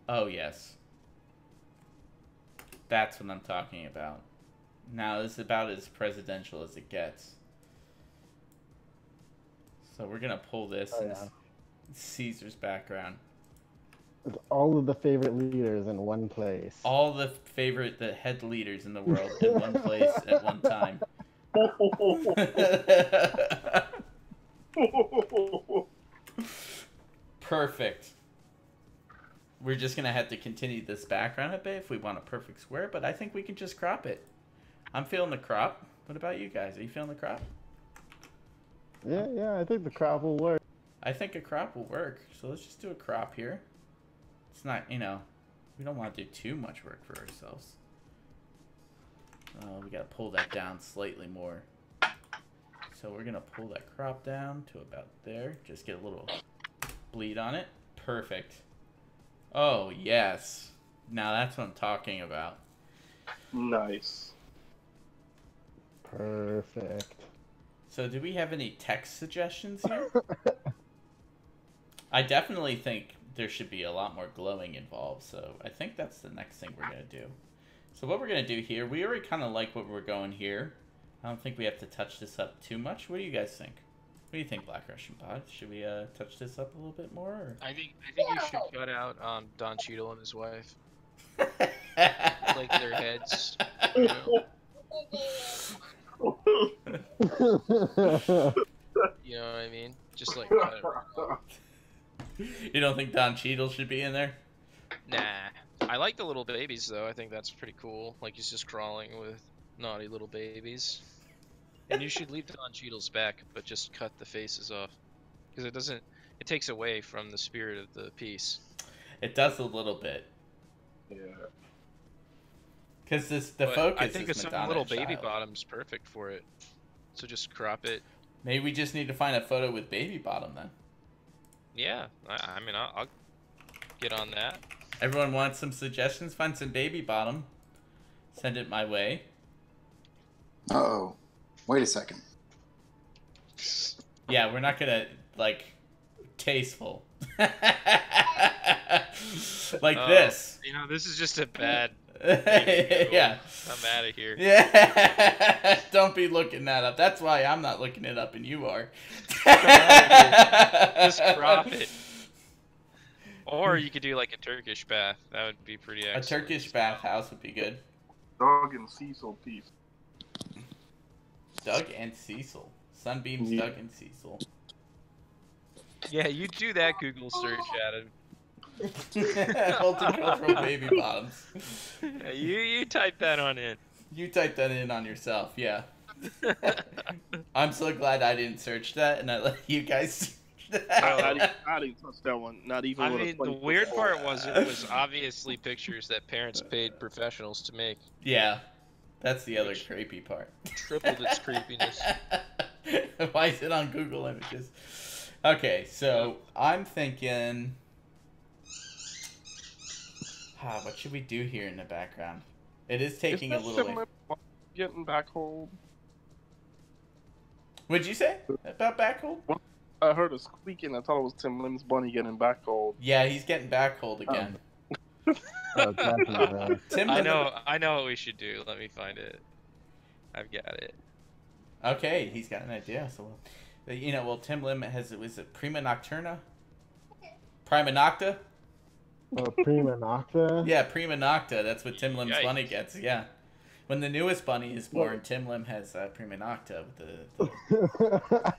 Oh, yes. That's what I'm talking about. Now, this is about as presidential as it gets. So we're going to pull this Caesar's background. With all of the favorite leaders in one place. All the head leaders in the world in one place at one time. Perfect. We're just going to have to continue this background a bit if we want a perfect square, but I think we can just crop it. I'm feeling the crop. What about you guys? Are you feeling the crop? Yeah, I think the crop will work. I think a crop will work. So let's just do a crop here. It's not, you know, we don't want to do too much work for ourselves. We got to pull that down slightly more. So we're going to pull that crop down to about there. Just get a little bleed on it. Perfect. Oh, yes. Now that's what I'm talking about. Nice. Perfect. So do we have any text suggestions here? I definitely think there should be a lot more glowing involved, so I think that's the next thing we're going to do. So what we're going to do here, we already kind of like what we're going here. I don't think we have to touch this up too much. What do you guys think? What do you think, Black Russian Pod? Should we touch this up a little bit more? Or? I think you should cut out Don Cheadle and his wife. Like their heads. You know what I mean? Just like cut it out. You don't think Don Cheadle should be in there? Nah. I like the little babies though. I think that's pretty cool. Like he's just crawling with naughty little babies. And you should leave Don Cheadle's back, but just cut the faces off. Because it takes away from the spirit of the piece. It does a little bit. Yeah. Because the focus I think is some Madonna little and baby Child. bottom's perfect for it. So just crop it. Maybe we just need to find a photo with baby bottom then. Yeah, I mean, I'll get on that. Everyone wants some suggestions? Find some baby bottom. Send it my way. Uh-oh. Wait a second. Yeah, we're not gonna, like, tasteful. Like this. You know, this is just a bad Yeah. I'm out of here. Yeah. Don't be looking that up. That's why I'm not looking it up and you are. Just crop it. Or you could do like a Turkish bath. That would be pretty A excellent. Turkish bathhouse would be good. Doug and Cecil piece. Doug and Cecil. Sunbeams, Yeah. Doug and Cecil. Yeah, you do that Google search, Adam. Multicultural baby bottoms. Yeah, you type that on in. You type that in on yourself, yeah. I'm so glad I didn't search that and I let you guys search that. I didn't touch that one. Not even. I with a mean, the 20-foot weird pole. part was it was obviously pictures that parents paid professionals to make. Yeah, that's the other creepy part. Tripled its creepiness. Why is it on Google Images? Okay, so I'm thinking... what should we do here in the background? It is taking a Is that little... similar to getting back hold? What'd you say about backhold? I heard a squeaking. I thought it was Tim Lim's bunny getting back hold. Yeah, he's getting backhold again. Oh, definitely. Tim I Lim- know what we should do. Let me find it. I've got it. Okay, he's got an idea. So, Tim Lim has... Was it Prima Nocturna? Prima Nocta? Prima Nocta. Yeah, Prima Nocta. That's what Tim Lim's Yikes. bunny gets. Yeah. When the newest bunny is born, Tim Lim has Prima Nocta with the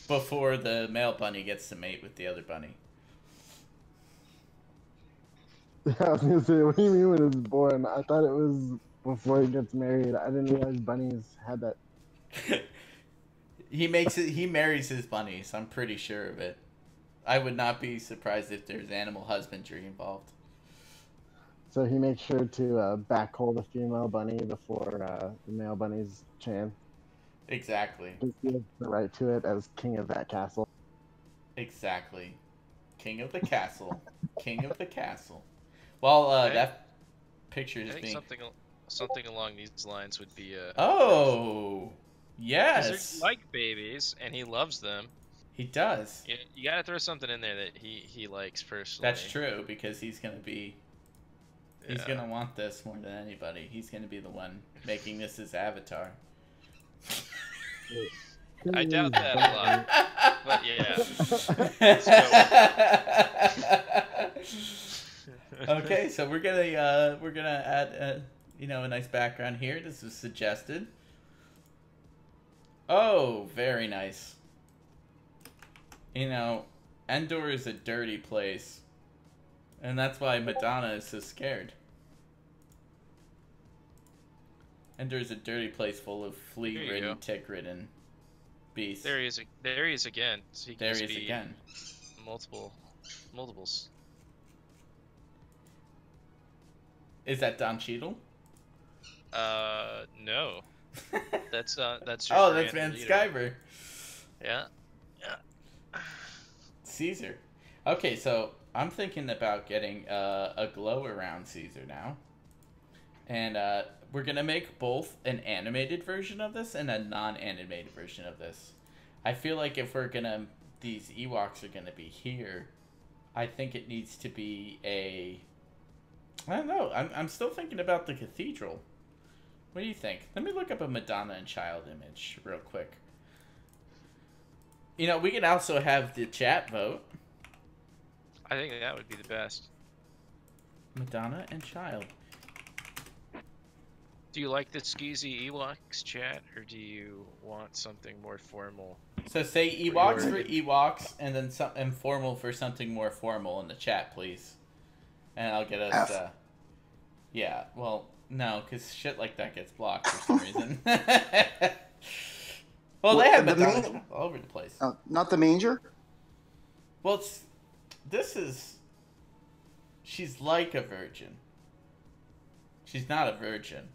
before the male bunny gets to mate with the other bunny. I was gonna say, what do you mean when it's born? I thought it was before he gets married. I didn't realize bunnies had that. He marries his bunnies. I'm pretty sure of it. I would not be surprised if there's animal husbandry involved. So he makes sure to backhold the female bunny before the male bunny's chan. Exactly. Just he has the right to it as king of that castle. Exactly. King of the castle. King of the castle. Well, Okay. that picture I is think being... something along these lines would be Oh! 'cause Yes! they like babies and he loves them. He does. You gotta throw something in there that he likes personally. That's true, because he's gonna be... He's Yeah. gonna want this more than anybody. He's gonna be the one making this his avatar. I doubt that a lot. But yeah. Okay, so we're gonna add a nice background here. This was suggested. Oh, very nice. Endor is a dirty place. And that's why Madonna is so scared. Endor is a dirty place full of There you flea-ridden, go. tick-ridden beasts. There he is again. So he can There he just is be again. multiples. Is that Don Cheadle? No. That's Oh, your that's Grand Van Leader. Skyver. Yeah. Caesar. Okay, so I'm thinking about getting a glow around Caesar now. And we're going to make both an animated version of this and a non-animated version of this. I feel like if these Ewoks are going to be here, I think it needs to be I don't know. I'm still thinking about the cathedral. What do you think? Let me look up a Madonna and Child image real quick. We could also have the chat vote. I think that would be the best. Madonna and Child. Do you like the skeezy Ewoks chat, or do you want something more formal? So say Ewoks for Ewoks, and then some informal for something more formal in the chat, please. And I'll get us. Yeah. Well, no, because shit like that gets blocked for some reason. Well, they have Madonna all over the place. Not the manger? Well, she's like a virgin. She's not a virgin.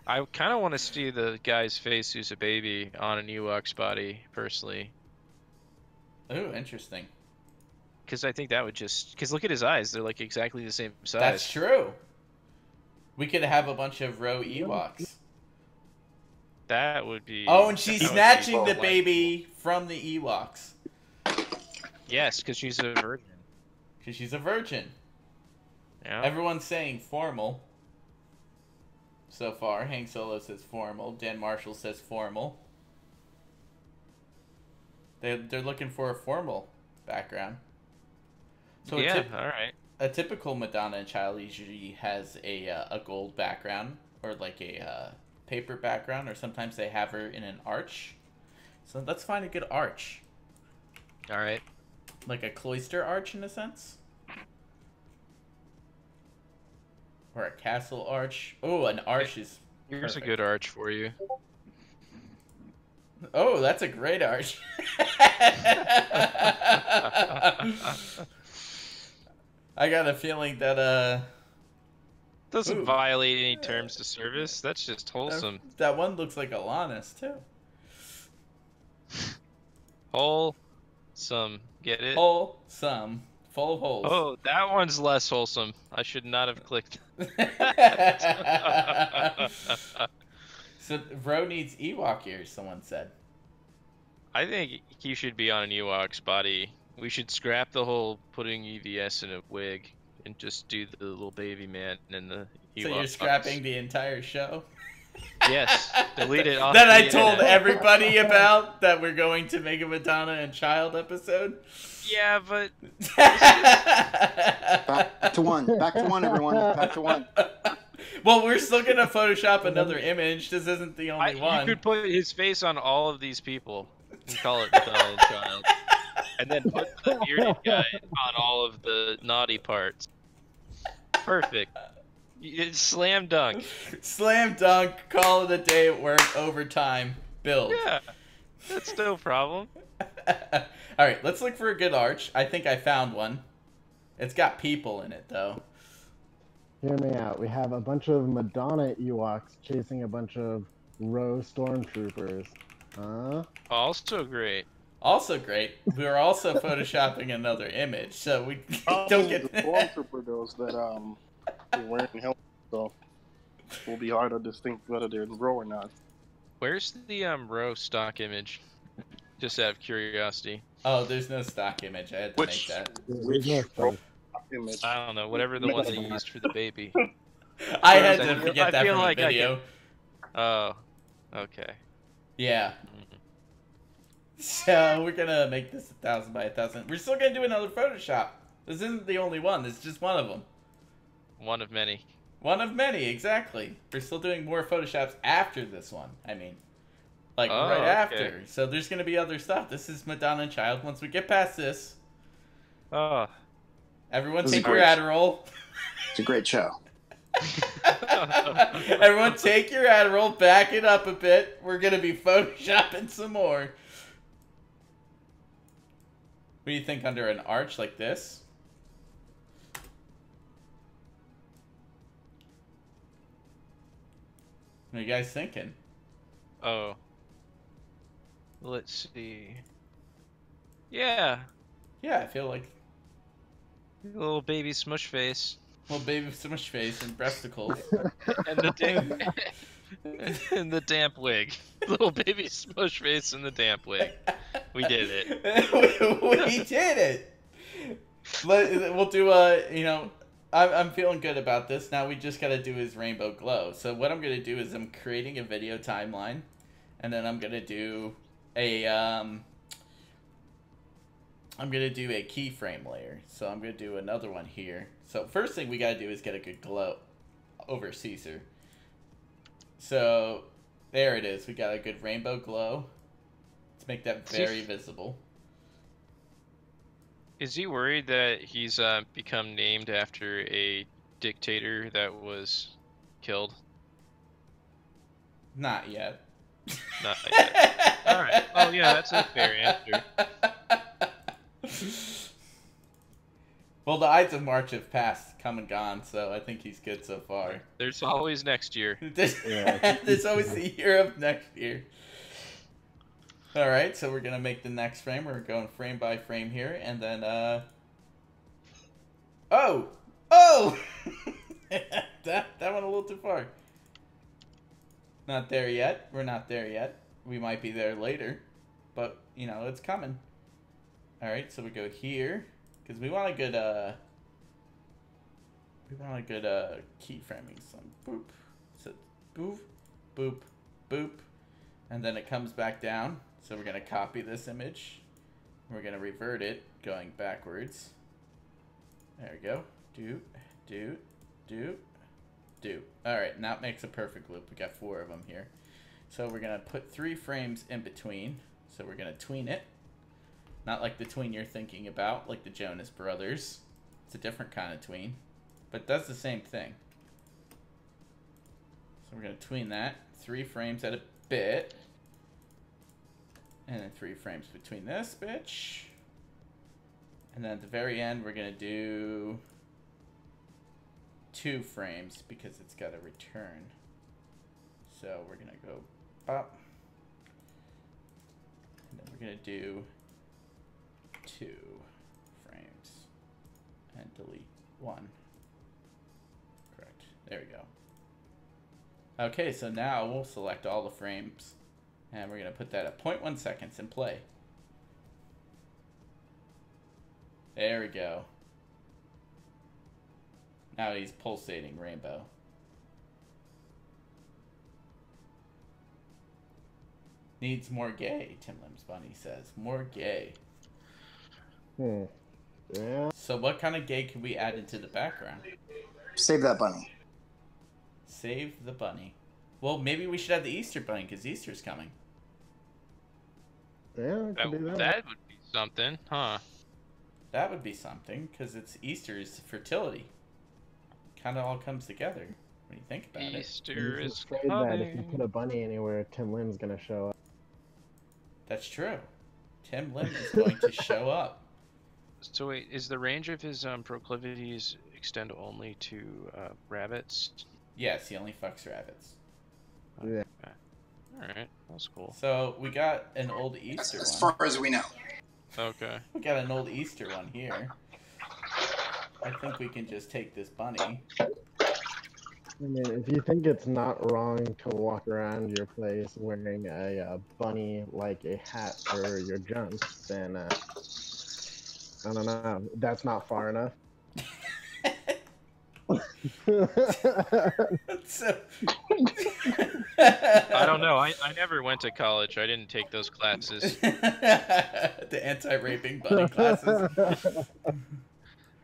I kind of want to see the guy's face who's a baby on an Ewok's body, personally. Ooh, interesting. Because I think that would because look at his eyes. They're like exactly the same size. That's true. We could have a bunch of row Ewoks. That would be... Oh, and she's that would be snatching the like- baby from the Ewoks. Yes, because she's a virgin. Because she's a virgin. Yeah. Everyone's saying formal. so far. Hank Solo says formal. Dan Marshall says formal. They're looking for a formal background. So yeah, all right. A typical Madonna and Child usually has a gold background or like a paper background, or sometimes they have her in an arch. So let's find a good arch. All right. Like a cloister arch in a sense. Or a castle arch. Oh, an arch is Here's perfect. a good arch for you. Oh, that's a great arch. I got a feeling that Doesn't Ooh. violate any terms to service. That's just wholesome. that one looks like Alanis too. Wholesome. Get it? Wholesome. Full of holes. Oh, that one's less wholesome. I should not have clicked. So Ro needs Ewok ears, someone said. I think he should be on an Ewok's body. We should scrap the whole putting EVS in a wig and just do the little baby man and the Ewok. So you're scrapping the entire show? Yes. Delete it off That the I told internet. everybody about, that we're going to make a Madonna and Child episode? Yeah, but Back to one. Back to one, everyone. Back to one. Well, we're still going to Photoshop another image. This isn't the only you one. could put his face on all of these people and call it Madonna and Child. And then put the bearded guy on all of the naughty parts. Perfect. It's slam dunk. Slam dunk, call it a day at work, overtime, build. Yeah, that's no problem. Alright, let's look for a good arch. I think I found one. It's got people in it, though. Hear me out. We have a bunch of Madonna Ewoks chasing a bunch of Ro stormtroopers. Huh? Also great. Also great, we are also photoshopping another image, so we Oh, don't get... the stormtrooper girls that they're wearing helmets, so it will be hard to distinct whether they're in Ro or not. Where's the Ro stock image? Just out of curiosity. Oh, there's no stock image. I had to Which- make that. There's no Ro space. image? I don't know, whatever the one they used for the baby. I had I to feel- forget I that feel from like the I video. Oh, okay. Yeah. So we're gonna make this 1,000 by 1,000. We're still gonna do another Photoshop. This isn't the only one. This is just one of them. One of many. One of many, exactly. We're still doing more Photoshops after this one. I mean, like Oh, right okay. after. So there's gonna be other stuff. This is Madonna and Child. Once we get past this, Oh. everyone This is take your great. Adderall. It's a great show. Everyone take your Adderall. Back it up a bit. We're gonna be Photoshopping some more. What do you think under an arch like this? What are you guys thinking? Oh. Let's see. Yeah. Yeah, I feel like Little baby smush face. little baby smush face and breasticles. And the damp and the damp wig. Little baby smush face and the damp wig. We did it. We did it. We'll do I'm feeling good about this. Now we just gotta do his rainbow glow. So what I'm gonna do is I'm creating a video timeline, and then I'm gonna do a keyframe layer. So I'm gonna do another one here. So first thing we gotta do is get a good glow over Caesar. So there it is. We got a good rainbow glow. Let's make that very visible. Is he worried that he's become named after a dictator that was killed? Not yet. Not yet. All right. Oh yeah, that's a fair answer. Well, the Ides of March have passed, come and gone, so I think he's good so far. There's always next year. There's always the year of next year. Alright, so we're going to make the next frame. We're going frame by frame here, and then, Oh! Oh! that went a little too far. Not there yet. We're not there yet. We might be there later. But, it's coming. Alright, so we go here. Because we want a good, keyframing. So, boop. So, boop, boop, boop. And then it comes back down. So we're going to copy this image. We're going to revert it going backwards. There we go. Do, do, do, do. Alright, now it makes a perfect loop. We got 4 of them here. So we're going to put 3 frames in between. So we're going to tween it. Not like the tween you're thinking about, like the Jonas Brothers. It's a different kind of tween. But it does the same thing. So we're going to tween that. 3 frames at a bit. And then 3 frames between this bitch. And then at the very end, we're going to do 2 frames because it's got to return. So we're going to go pop. And then we're going to do 2 frames. And delete 1. Correct. There we go. Okay, so now we'll select all the frames. And we're going to put that at 0.1 seconds and play. There we go. Now he's pulsating rainbow. Needs more gay, Tim Lim's Bunny says. More gay. Yeah. So what kind of gay can we add into the background? Save that bunny. Save the bunny. Well, maybe we should have the Easter bunny because Easter's coming. Yeah, That would be something, huh? That would be something because it's Easter's fertility. Kind of all comes together when you think about it. Easter is afraid that if you coming. put a bunny anywhere, Tim Lim's gonna show up. That's true. Tim Lim is going to show up. So wait, is the range of his proclivities extend only to rabbits? Yes, he only fucks rabbits. Yeah. Alright, that's cool. So we got an old As, Easter as one. far as we know. Okay. We got an old Easter one here. I think we can just take this bunny. I mean, if you think it's not wrong to walk around your place wearing a bunny like a hat for your junk, then I don't know. That's not far enough. So... I don't know. I never went to college. I didn't take those classes. The anti-raping bunny classes.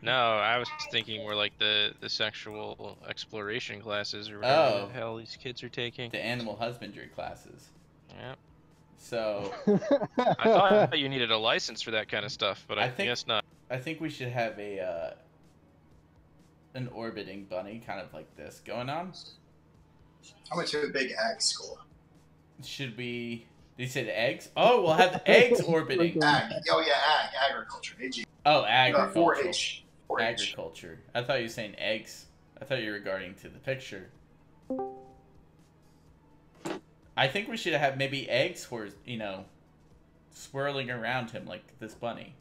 No, I was thinking more like the sexual exploration classes or whatever Oh. the hell these kids are taking. The animal husbandry classes. Yeah. So I thought you needed a license for that kind of stuff, but I guess not. I think we should have a an orbiting bunny, kind of like this, going on. I went to a big ag school. Should we? They said eggs. Oh, we'll have eggs orbiting. Ag. Oh yeah, agriculture. AG. Oh, agriculture. 4-H. 4-H. Agriculture. I thought you were saying eggs. I thought you were regarding to the picture. I think we should have maybe eggs, for swirling around him like this bunny.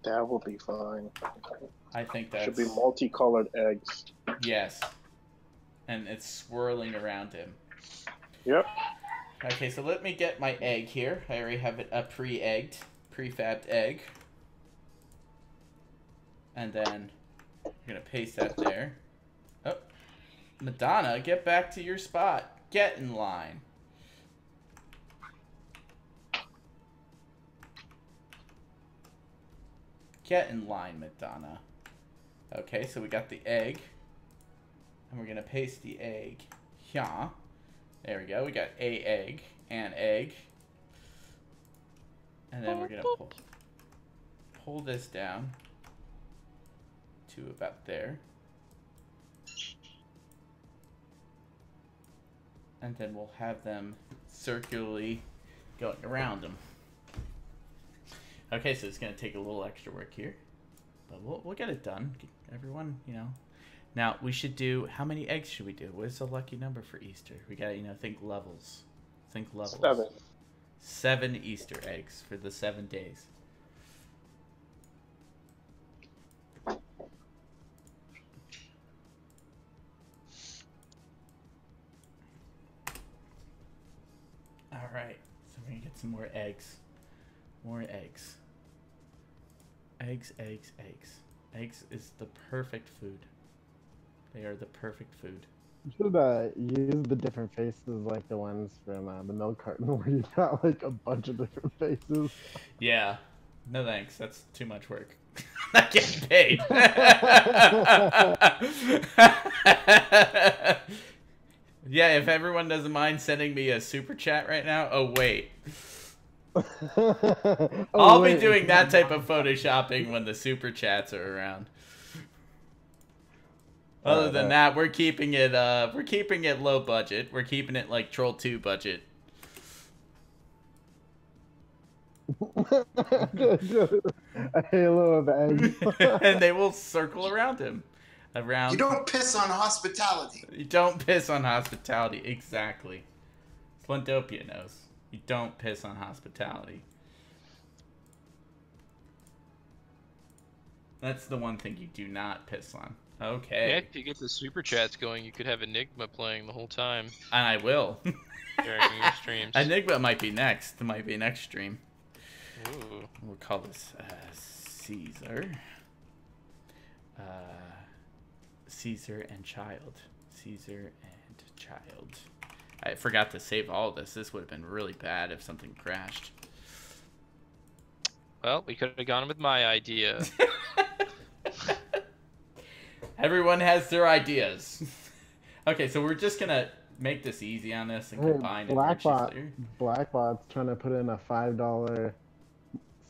That will be fine. I think that's Should be multicolored eggs. yes, and it's swirling around him. Yep. Okay, so let me get my egg here. I already have it a pre-egged, prefabbed egg. And then I'm going to paste that there. Oh, Madonna, get back to your spot. Get in line. Get in line, Madonna. Okay, so we got the egg. And we're going to paste the egg here. There we go. We got a egg and egg. And then we're going to pull this down to about there. And then we'll have them circularly going around them. Okay, so it's going to take a little extra work here. But we'll get it done. Everyone, Now, we should do... How many eggs should we do? What is the lucky number for Easter? We got to, think levels. Think levels. 7. 7 Easter eggs for the 7 days. Alright, so we're going to get some more eggs. More eggs. Eggs, eggs, eggs. Eggs is the perfect food. They are the perfect food. should use the different faces like the ones from the milk carton where you got like a bunch of different faces. Yeah. No thanks. That's too much work. I'm not getting paid. Yeah, if everyone doesn't mind sending me a super chat right now. Oh, wait. I'll be doing that type of photoshopping when the super chats are around. Other than that, we're keeping it low budget. We're keeping it like Troll 2 budget. A halo of eggs. And they will circle around him. You don't piss on hospitality. You don't piss on hospitality. Exactly. Splendopia knows. You don't piss on hospitality. That's the one thing you do not piss on. Okay. Yeah, if you get the super chats going, you could have Enigma playing the whole time And I will. during your streams. Enigma might be next. It might be next stream. Ooh. We'll call this Caesar. Caesar and Child. Caesar and Child. I forgot to save all this. This would have been really bad if something crashed. Well, we could have gone with my idea. Everyone has their ideas. Okay, so we're just gonna make this easy on this and combine Blackbot's trying to put in a $5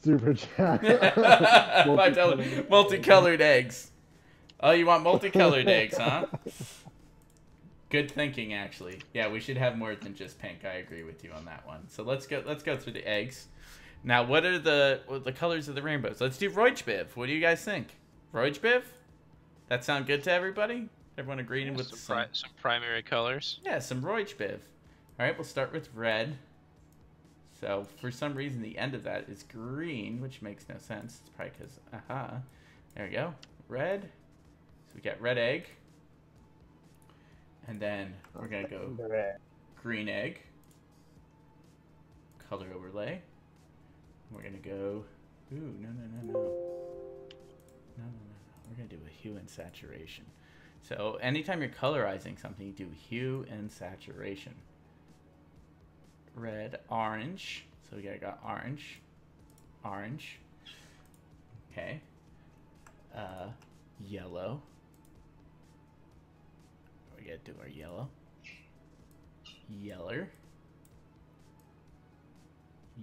super chat. $5 multicolored eggs. Oh, you want multicolored eggs, huh? Good thinking, actually. Yeah, we should have more than just pink. I agree with you on that one. So let's go through the eggs. Now, what are the colors of the rainbows? Let's do Roijbiv. What do you guys think? Roijbiv? That sound good to everybody? Everyone agreeing with some primary colors? Yeah, some Roijbiv. All right, we'll start with red. So, for some reason, the end of that is green, which makes no sense. It's probably because, there we go. Red. So we got red egg. And then we're going to go green egg. Color overlay. We're going to go, ooh, no. We're going to do a hue and saturation. So anytime you're colorizing something, you do hue and saturation. Red, orange. So we got orange. Orange. Okay. Yellow. We got to do our yellow. Yeller.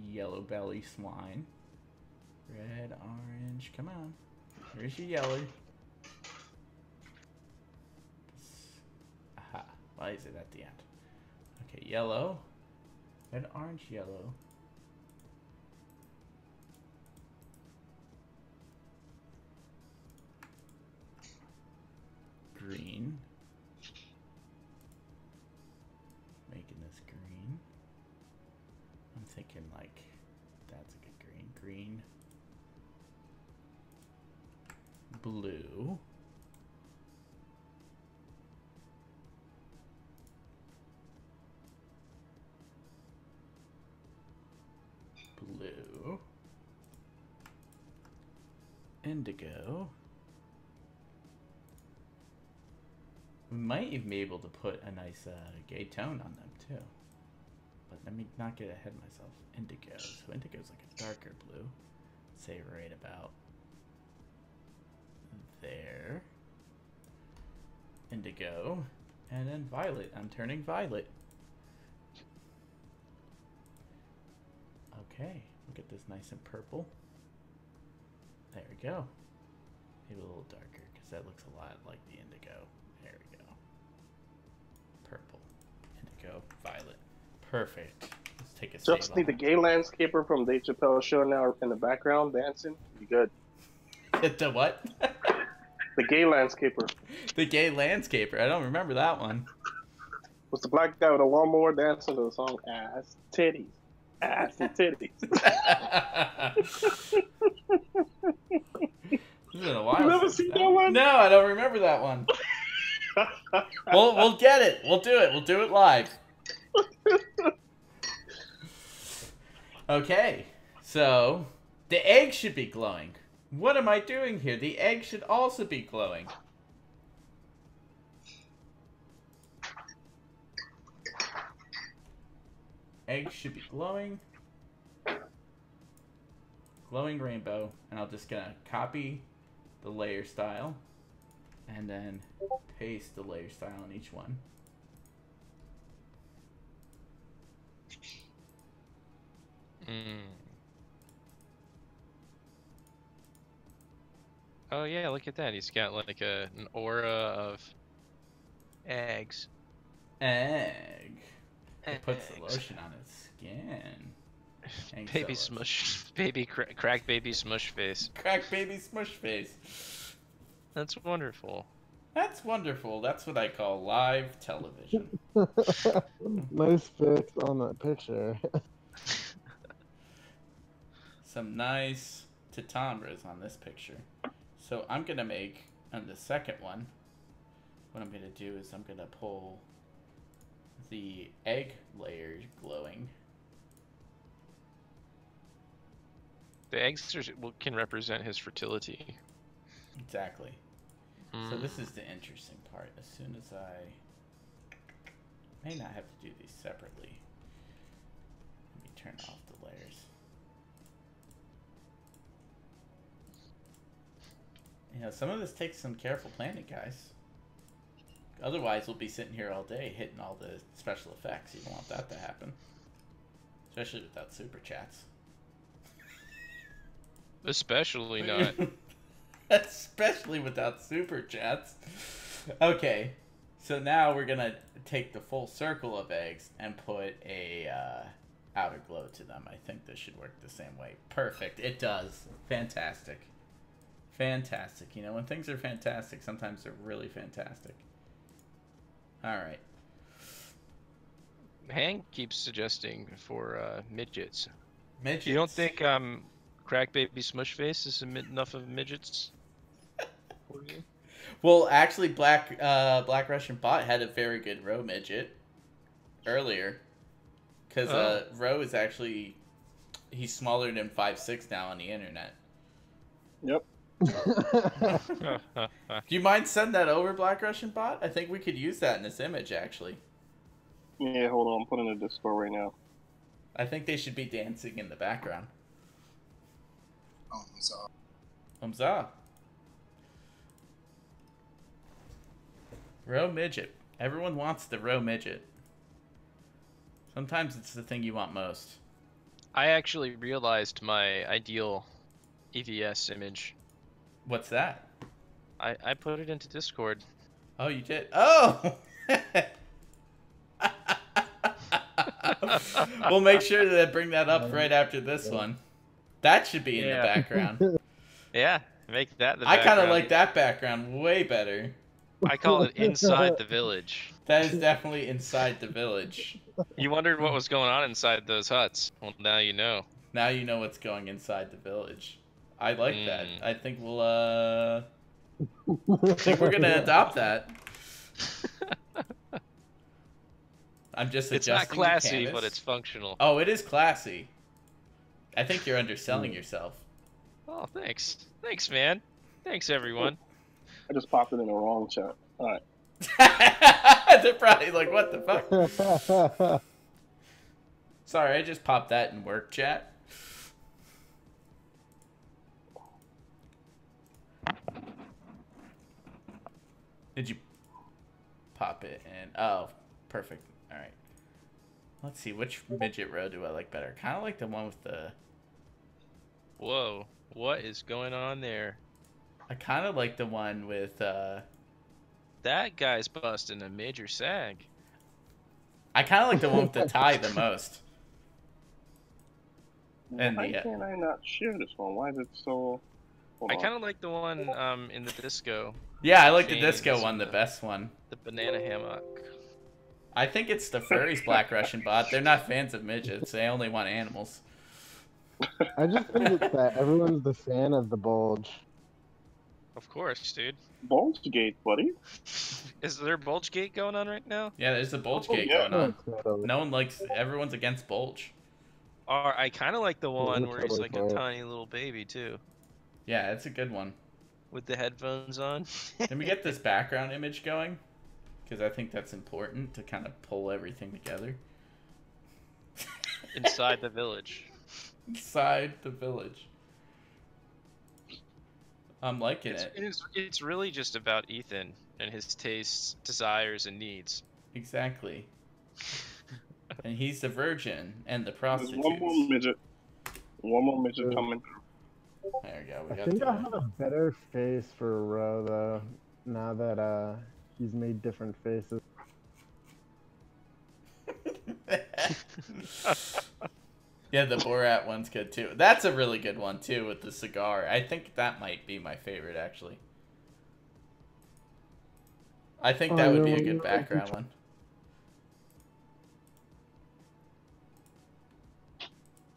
Yellow belly swine. Red, orange. Come on. Here's your yeller. Aha. Why is it at the end? Okay, yellow. Red, orange, yellow. Green. Making this green. I'm thinking like that's a good green. Green. Blue. Blue. Indigo. We might even be able to put a nice gay tone on them too. But let me not get ahead of myself. Indigo. So indigo is like a darker blue. Say right about there. Indigo. And then violet. I'm turning violet. Okay. We'll get this nice and purple. There we go. Maybe a little darker because that looks a lot like the indigo. There we go. Purple. Indigo. Violet. Perfect. Let's take a Just need the gay landscaper from Dave Chappelle's show now in the background dancing. You good? The what? The gay landscaper. The gay landscaper. I don't remember that one. Was the black guy with a lawnmower dancing to the song Ass Titties? Ass and Titties. It's been a while. You never seen that one? No, I don't remember that one. We'll get it. We'll do it. We'll do it live. Okay. So, the egg should be glowing. What am I doing here? The egg should also be glowing. eggs should be glowing. Glowing rainbow. And I'm just gonna copy the layer style. And then paste the layer style on each one. Oh yeah, look at that. He's got like an aura of eggs. Egg. It puts the Eggs. lotion on its skin. Egg Baby cell smush, baby crack baby smush face. Crack baby smush face. That's wonderful. That's wonderful. That's what I call live television. Nice fix on that picture. Some nice titambras on this picture. So I'm going to make, on the second one, what I'm going to do is I'm going to pull the egg layer glowing. The eggs can represent his fertility. Exactly. So this is the interesting part. As soon as I may not have to do these separately. Let me turn off the layers. You know, some of this takes some careful planning, guys. Otherwise, we'll be sitting here all day hitting all the special effects. You don't want that to happen. Especially without super chats. Especially not. Especially without super chats. Okay, so now we're gonna take the full circle of eggs and put a outer glow to them. I think this should work the same way. Perfect. It does. Fantastic. Fantastic. You know, when things are fantastic, sometimes they're really fantastic. All right. Hank keeps suggesting for midgets. Midgets. You don't think Crack Baby Smushface is enough of midgets? For you? Well, actually, Black Russian Bot had a very good Row midget earlier, because Row is actually he's smaller than 5'6" now on the internet. Yep. Do you mind sending that over, Black Russian Bot? I think we could use that in this image, actually. Yeah, hold on. I'm putting a Discord right now. I think they should be dancing in the background. Umza. Row midget. Everyone wants the row midget. Sometimes it's the thing you want most. I actually realized my ideal EVS image. What's that? I put it into Discord. Oh, you did? Oh! We'll make sure to bring that up right after this one. That should be in the background. Yeah, make that the I background. kind of like that background way better. I call it Inside the Village. That is definitely inside the village. You wondered what was going on inside those huts. Well, now you know. Now you know what's going inside the village. I like that. I think we'll, I think we're gonna adopt that. I'm just adjusting It's not classy, the canvas. but it's functional. Oh, it is classy. I think you're underselling yourself. Oh, thanks. Thanks, man. Thanks, everyone. I just popped it in the wrong chat. Alright. They're probably like, what the fuck? Sorry, I just popped that in work chat. Did you pop it in? Oh, perfect. All right. Let's see, which midget row do I like better? Kind of like the one with the... Whoa. What is going on there? I kind of like the one with... That guy's busting a major sag. I kind of like the one with the tie the most. And Why can't I not share this one? Why is it so... Hold I on. kind of like the one in the disco. Yeah, I like the James disco one, and the best one. The banana hammock. I think it's the furries, Black Russian Bot. They're not fans of midgets. They only want animals. I just think it's that everyone's the fan of the bulge. Of course, dude. Bulge Gate, buddy. Is there bulge gate going on right now? Yeah, there's a bulge gate yeah. going on. Totally. No one likes... Everyone's against bulge. Or I kind of like the one where he's totally like a fine. tiny little baby too, Yeah, it's a good one. with the headphones on. Can we get this background image going? Because I think that's important to kind of pull everything together. inside the village. Inside the village. I'm liking it. It's really just about Ethan and his tastes, desires, and needs. Exactly. And he's the virgin and the There's prostitute. one more midget. One more midget coming. There we go. We I got think I the... have a better face for Ro though, now that he's made different faces. Yeah, the Borat one's good too. That's a really good one too with the cigar. I think that might be my favorite actually. I think that would be a good background one.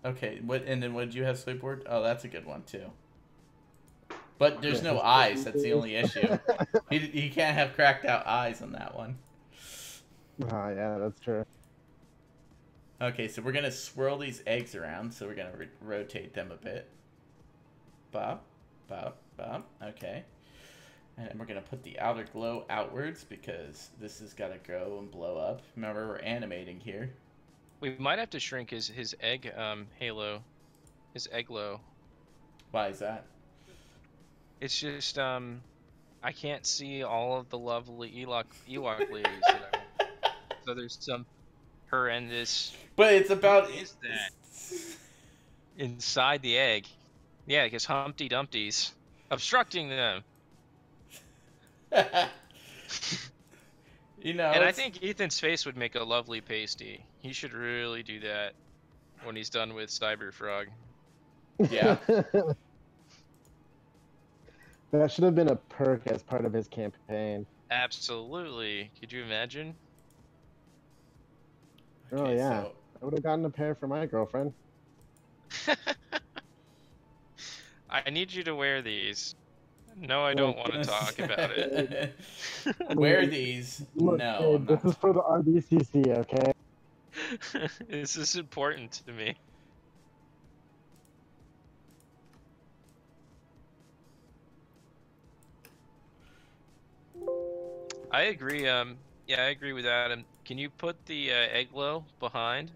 Okay, and then what did you have, Sleepboard? Oh, that's a good one too. But there's no eyes. That's the only issue. He can't have cracked out eyes on that one. Oh yeah, that's true. Okay, so we're gonna swirl these eggs around. So we're gonna rotate them a bit. Bop, bop, bop. Okay. And we're gonna put the outer glow outwards because this has got to go and blow up. Remember, we're animating here. We might have to shrink his egg halo, his egg glow. Why is that? It's just I can't see all of the lovely Ewok ladies. That so there's some horrendous. But it's about. What is that? Inside the egg. Yeah, because Humpty Dumpty's obstructing them. You know, and I think Ethan's face would make a lovely pasty. He should really do that when he's done with Cyberfrog. Yeah. That should have been a perk as part of his campaign. Absolutely. Could you imagine? Oh Okay, yeah, so- I would have gotten a pair for my girlfriend. I need you to wear these. No, I don't want to talk about it. Wear these? Look, No. babe, I'm this not. is for the RDCC, okay? This is important to me. I agree. Yeah, I agree with Adam. Can you put the egg glow behind?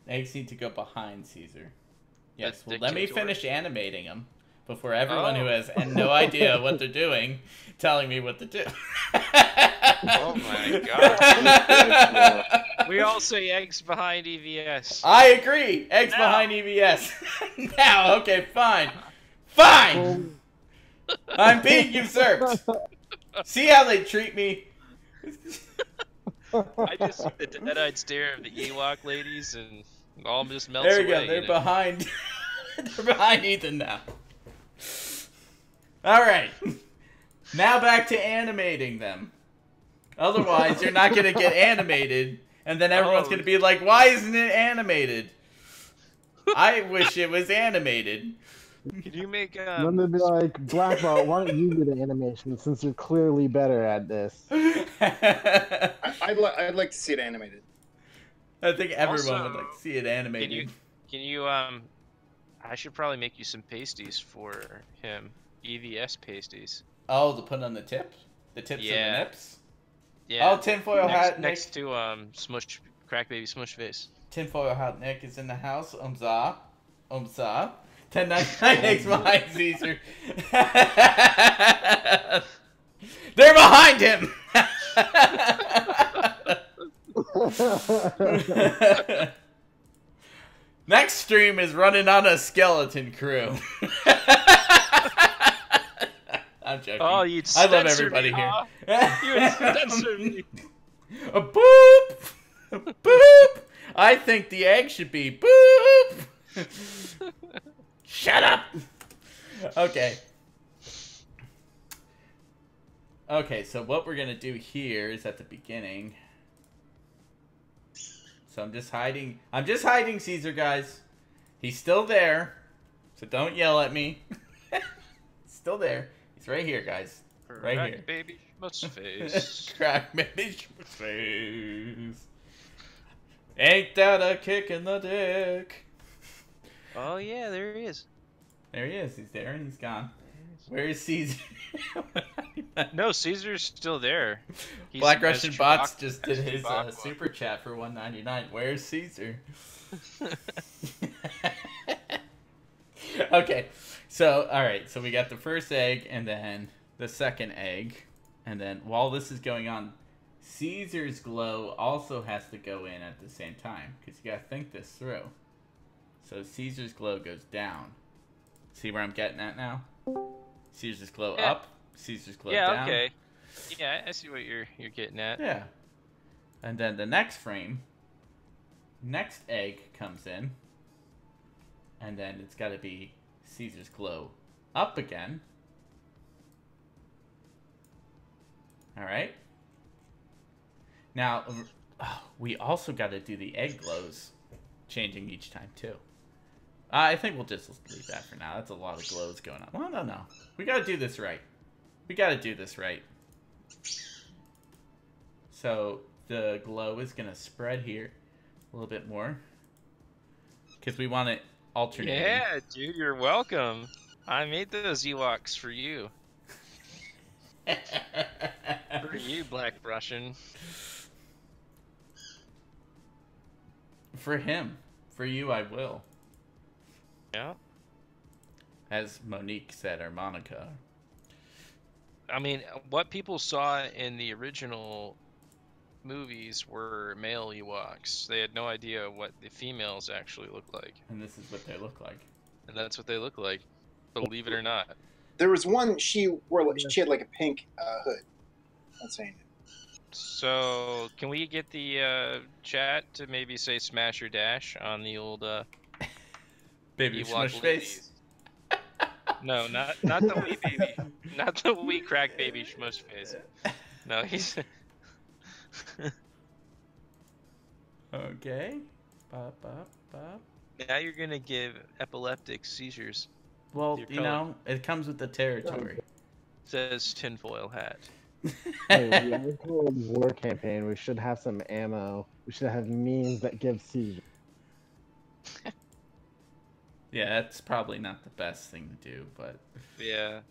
Eggs need to go behind Caesar. Yes. The Well, let me dictator? finish animating them before everyone who Oh. has no idea what they're doing telling me what to do. Oh my god. We all say eggs behind EVS. I agree. Eggs No. behind EVS. Now, okay, fine. Fine. I'm being usurped. See how they treat me? I just see the dead-eyed stare of the Ewok ladies and it all just melts There we away. go. They're you know? behind. They're behind Ethan now. All right. Now back to animating them. Otherwise, you're not gonna get animated, and then everyone's Oh. gonna be like, "Why isn't it animated?" I wish it was animated. Can you make Then they'd be like, Blackbot, why don't you do the animation since you're clearly better at this? I'd like to see it animated. I think everyone Also, would like to see it animated. Can you I should probably make you some pasties for him. EVS pasties. Oh, to put on the tip, the tips and the Yeah. nips. Yeah. Oh, tinfoil hat Nick. next to Smush Crack Baby Smush Face. Tinfoil hat Nick is in the house. Umza. 1099 eggs behind Caesar. They're behind him. Next stream is running on a skeleton crew. I'm joking. Oh, you'd I love censor everybody me, here. huh? You would censor me. A boop! A boop! I think the egg should be boop! Shut up! Okay. Okay, so what we're gonna do here is at the beginning. So I'm just hiding Caesar, guys. He's still there. So don't yell at me. Still there. He's right here, guys. Right Crack here. Baby Smush Face. Crack baby face. Ain't that a kick in the dick? Oh yeah, there he is. There he is. He's there and he's gone. Where is Caesar? No, Caesar's still there. He's Black as Russian Bots Chewbacca- just did as his Chewbacca. super chat for $1.99. Where's Caesar? Okay, so all right, so we got the first egg and then the second egg, and then while this is going on, Caesar's glow also has to go in at the same time because you gotta think this through. So Caesar's glow goes down. See where I'm getting at now? Caesar's glow up, Caesar's glow down. Yeah, okay. Yeah, I see what you're getting at. Yeah. And then the next frame, next egg comes in, and then it's got to be Caesar's glow up again. All right. Now, we also got to do the egg glows changing each time too. I think we'll just leave that for now. That's a lot of glows going on. Well, no. We got to do this right. We got to do this right. So the glow is going to spread here a little bit more because we want it alternating. Yeah, dude, you're welcome. I made those Ewoks for you. For you, Black Russian. For him. For you, I will. Yeah. As Monique said, or Monica. I mean, what people saw in the original movies were male Ewoks. They had no idea what the females actually look like. And this is what they look like. And that's what they look like. Believe it or not. There was one she had like a pink hood. That's saying it. So, can we get the chat to maybe say smash or dash on the old Baby Ewok smush ladies? face? No, not the wee baby. Not the wee crack baby smush face. No, he's... Okay. Bop, bop, bop. Now you're gonna give epileptic seizures. Well, Your you know, it comes with the territory. Says tinfoil hat. Hey, the actual war campaign, we should have some ammo. We should have means that give seizure. Yeah, that's probably not the best thing to do, but... Yeah.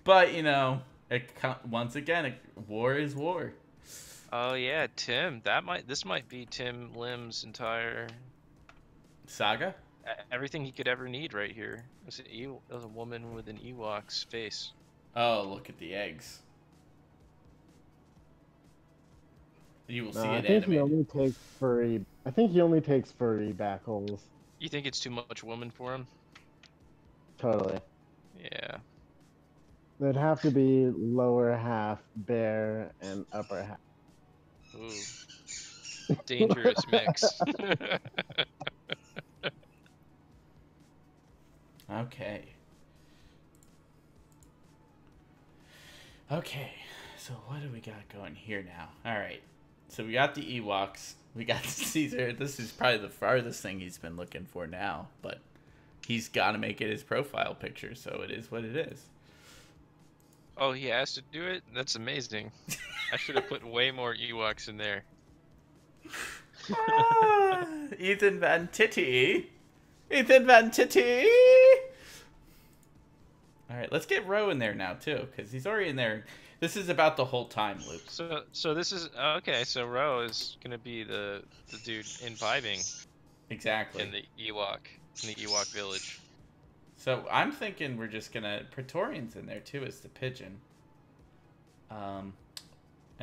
But, you know, once again, war is war. Oh yeah, Tim. This might be Tim Lim's entire Saga? everything he could ever need right here. It was a woman with an Ewok's face. Oh, look at the eggs. You will see I it think he animated. only takes furry. I think he only takes furry back holes. You think it's too much woman for him? Totally. Yeah. There'd have to be lower half bear and upper half. Ooh. Dangerous mix. Okay. Okay, so what do we got going here now? Alright, so we got the Ewoks, we got Caesar. This is probably the farthest thing he's been looking for now, but he's got to make it his profile picture, so it is what it is. Oh, he has to do it? That's amazing. I should have put way more Ewoks in there. Ethan Van Titty. Ethan Van Titty. Alright, let's get Ro in there now, too, because he's already in there. This is about the whole time loop. So this is... Okay, so Ro is going to be the dude imbibing Exactly. in the Ewok village. So I'm thinking we're just going to... Praetorian's in there, too, as the pigeon. And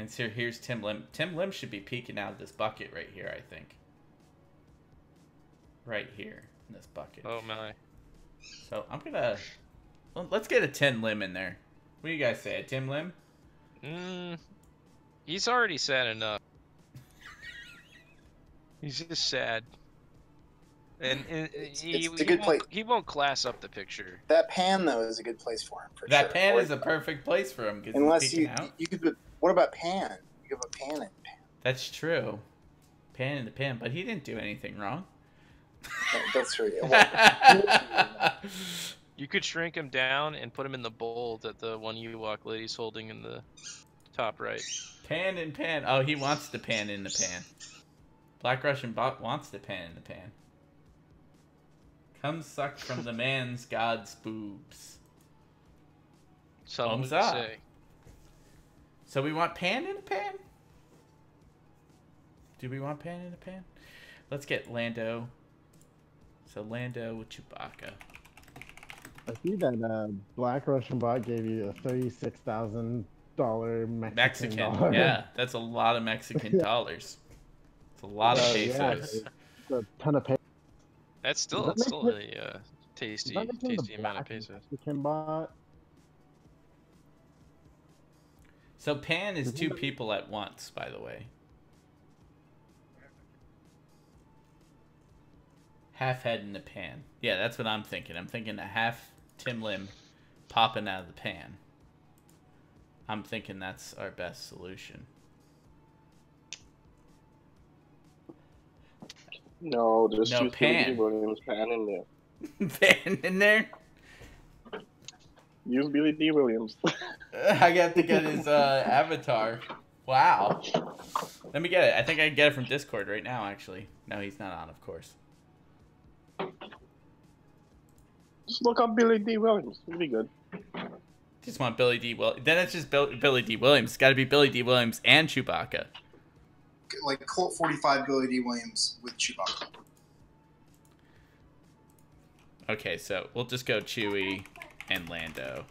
so here's Tim Lim. Tim Lim should be peeking out of this bucket right here, I think. Right here, in this bucket. Oh, my. So I'm going to... Well, let's get a Tim Lim in there. What do you guys say, a Tim Lim? He's already sad enough. He's just sad. And It's a good place. He won't class up the picture. That pan though is a good place for him. For That sure. pan is a perfect place for him. Unless you could put. What about pan? You could put pan in pan. That's true. Pan in the pan, but he didn't do anything wrong. That's true. Yeah. You could shrink him down and put him in the bowl that the one Ewok lady's holding in the top right. Pan in pan. Oh, he wants the pan in the pan. Black Russian Bot wants the pan in the pan. Come suck from the man's god's boobs. Someone would Thumbs up. say. So we want pan in a pan? Do we want Pan in a pan? Let's get Lando. So Lando with Chewbacca. I see that Black Russian Bot gave you a $36,000 Mexican dollar. Yeah, that's a lot of Mexican dollars. It's a lot of pesos. It's a ton of pesos. That's still Does that make a tasty Does that make him the tasty amount of Black pesos. Mexican Bot? So Pan is two people at once, by the way. Half head in the pan. Yeah, that's what I'm thinking. I'm thinking a half Tim Lim popping out of the pan. I'm thinking that's our best solution. No, there's No, two Pan. Billy D. Williams Pan in there. Pan in there? Use Billy D. Williams. I got to get his avatar. Wow. Let me get it. I think I can get it from Discord right now, actually. No, he's not on, of course. Just look up Billy D. Williams. It'll be good. Just want Billy D. Williams. Then it's just Billy D. Williams. It's got to be Billy D. Williams and Chewbacca. Like Colt 45 Billy D. Williams with Chewbacca. Okay, so we'll just go Chewie and Lando.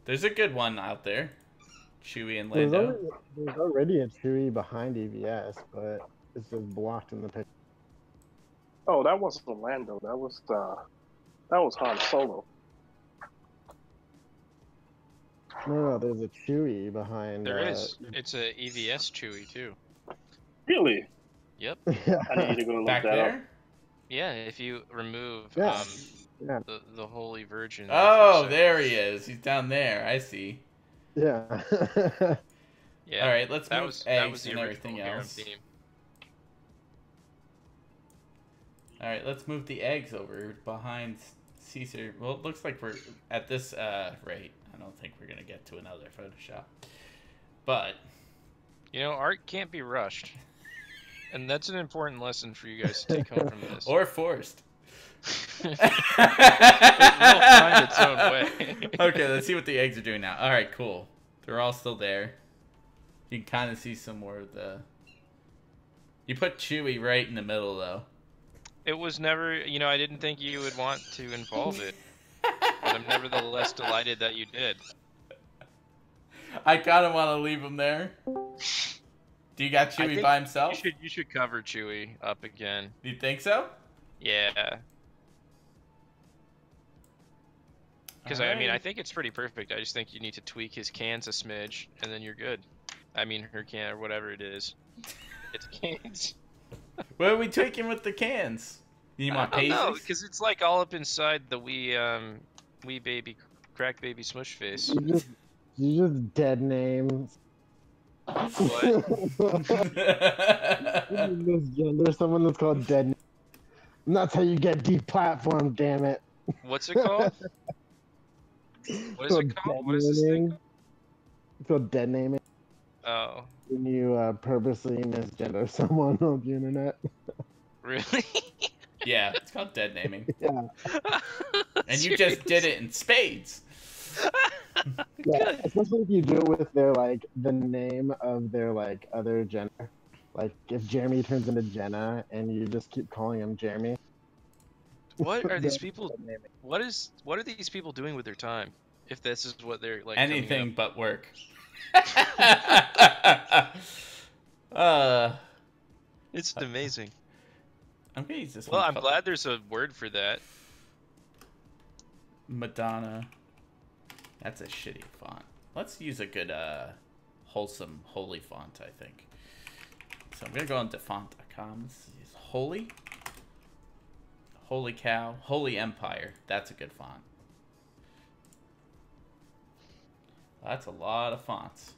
There's a good one out there. Chewie and Lando. There's already a Chewie behind EVS, but it's just blocked in the picture. Oh, that wasn't Lando. That was Han Solo. No, there's a Chewie behind. There is. It's a EVS Chewie too. Really? Yep. Yeah. I need to go look Back that there? up. Yeah, if you remove Yeah. Yeah. the Holy Virgin. Oh, there he is. He's down there. I see. Yeah. Yeah. All right, let's that move was eggs the and original everything Harem else. theme. All right, let's move the eggs over behind Caesar. Well, it looks like we're at this rate. I don't think we're gonna get to another Photoshop, but You know, art can't be rushed. And that's an important lesson for you guys to take home from this. or forced. It will find its own way. Okay, let's see what the eggs are doing now. All right, cool. They're all still there. You can kind of see some more of the. You put Chewie right in the middle, though. It was never, you know, I didn't think you would want to involve it. But I'm nevertheless delighted that you did. I kind of want to leave him there. Do you got I Chewie think by himself? You should cover Chewie up again. You think so? Yeah. Because, I mean, I Alright. think it's pretty perfect. I just think you need to tweak his cans a smidge, and then you're good. I mean, her can, or whatever it is. It's cans. What are we tweaking with the cans? You want I don't know, paisley? because it's like all up inside the wee baby, crack baby smush face. You just dead names. What? There's someone that's called dead. And that's how you get deplatformed. Damn it. What's it called? What is it called? What is this thing? It's called dead naming. Oh, When you purposely misgender someone on the internet. really? Yeah, it's called dead naming. Yeah. And you just did it in spades. Yeah, especially if you do it with their the name of their other gender. Like if Jeremy turns into Jenna and you just keep calling him Jeremy. What are these people? What are these people doing with their time? If this is what they're like. coming Anything up- but work. It's amazing. I'm gonna use this Well, one. I'm glad there's a word for that. Madonna. That's a shitty font. Let's use a good, wholesome, holy font, I think. So I'm gonna go on defont.com. This is holy. Holy cow. Holy Empire. That's a good font. That's a lot of fonts.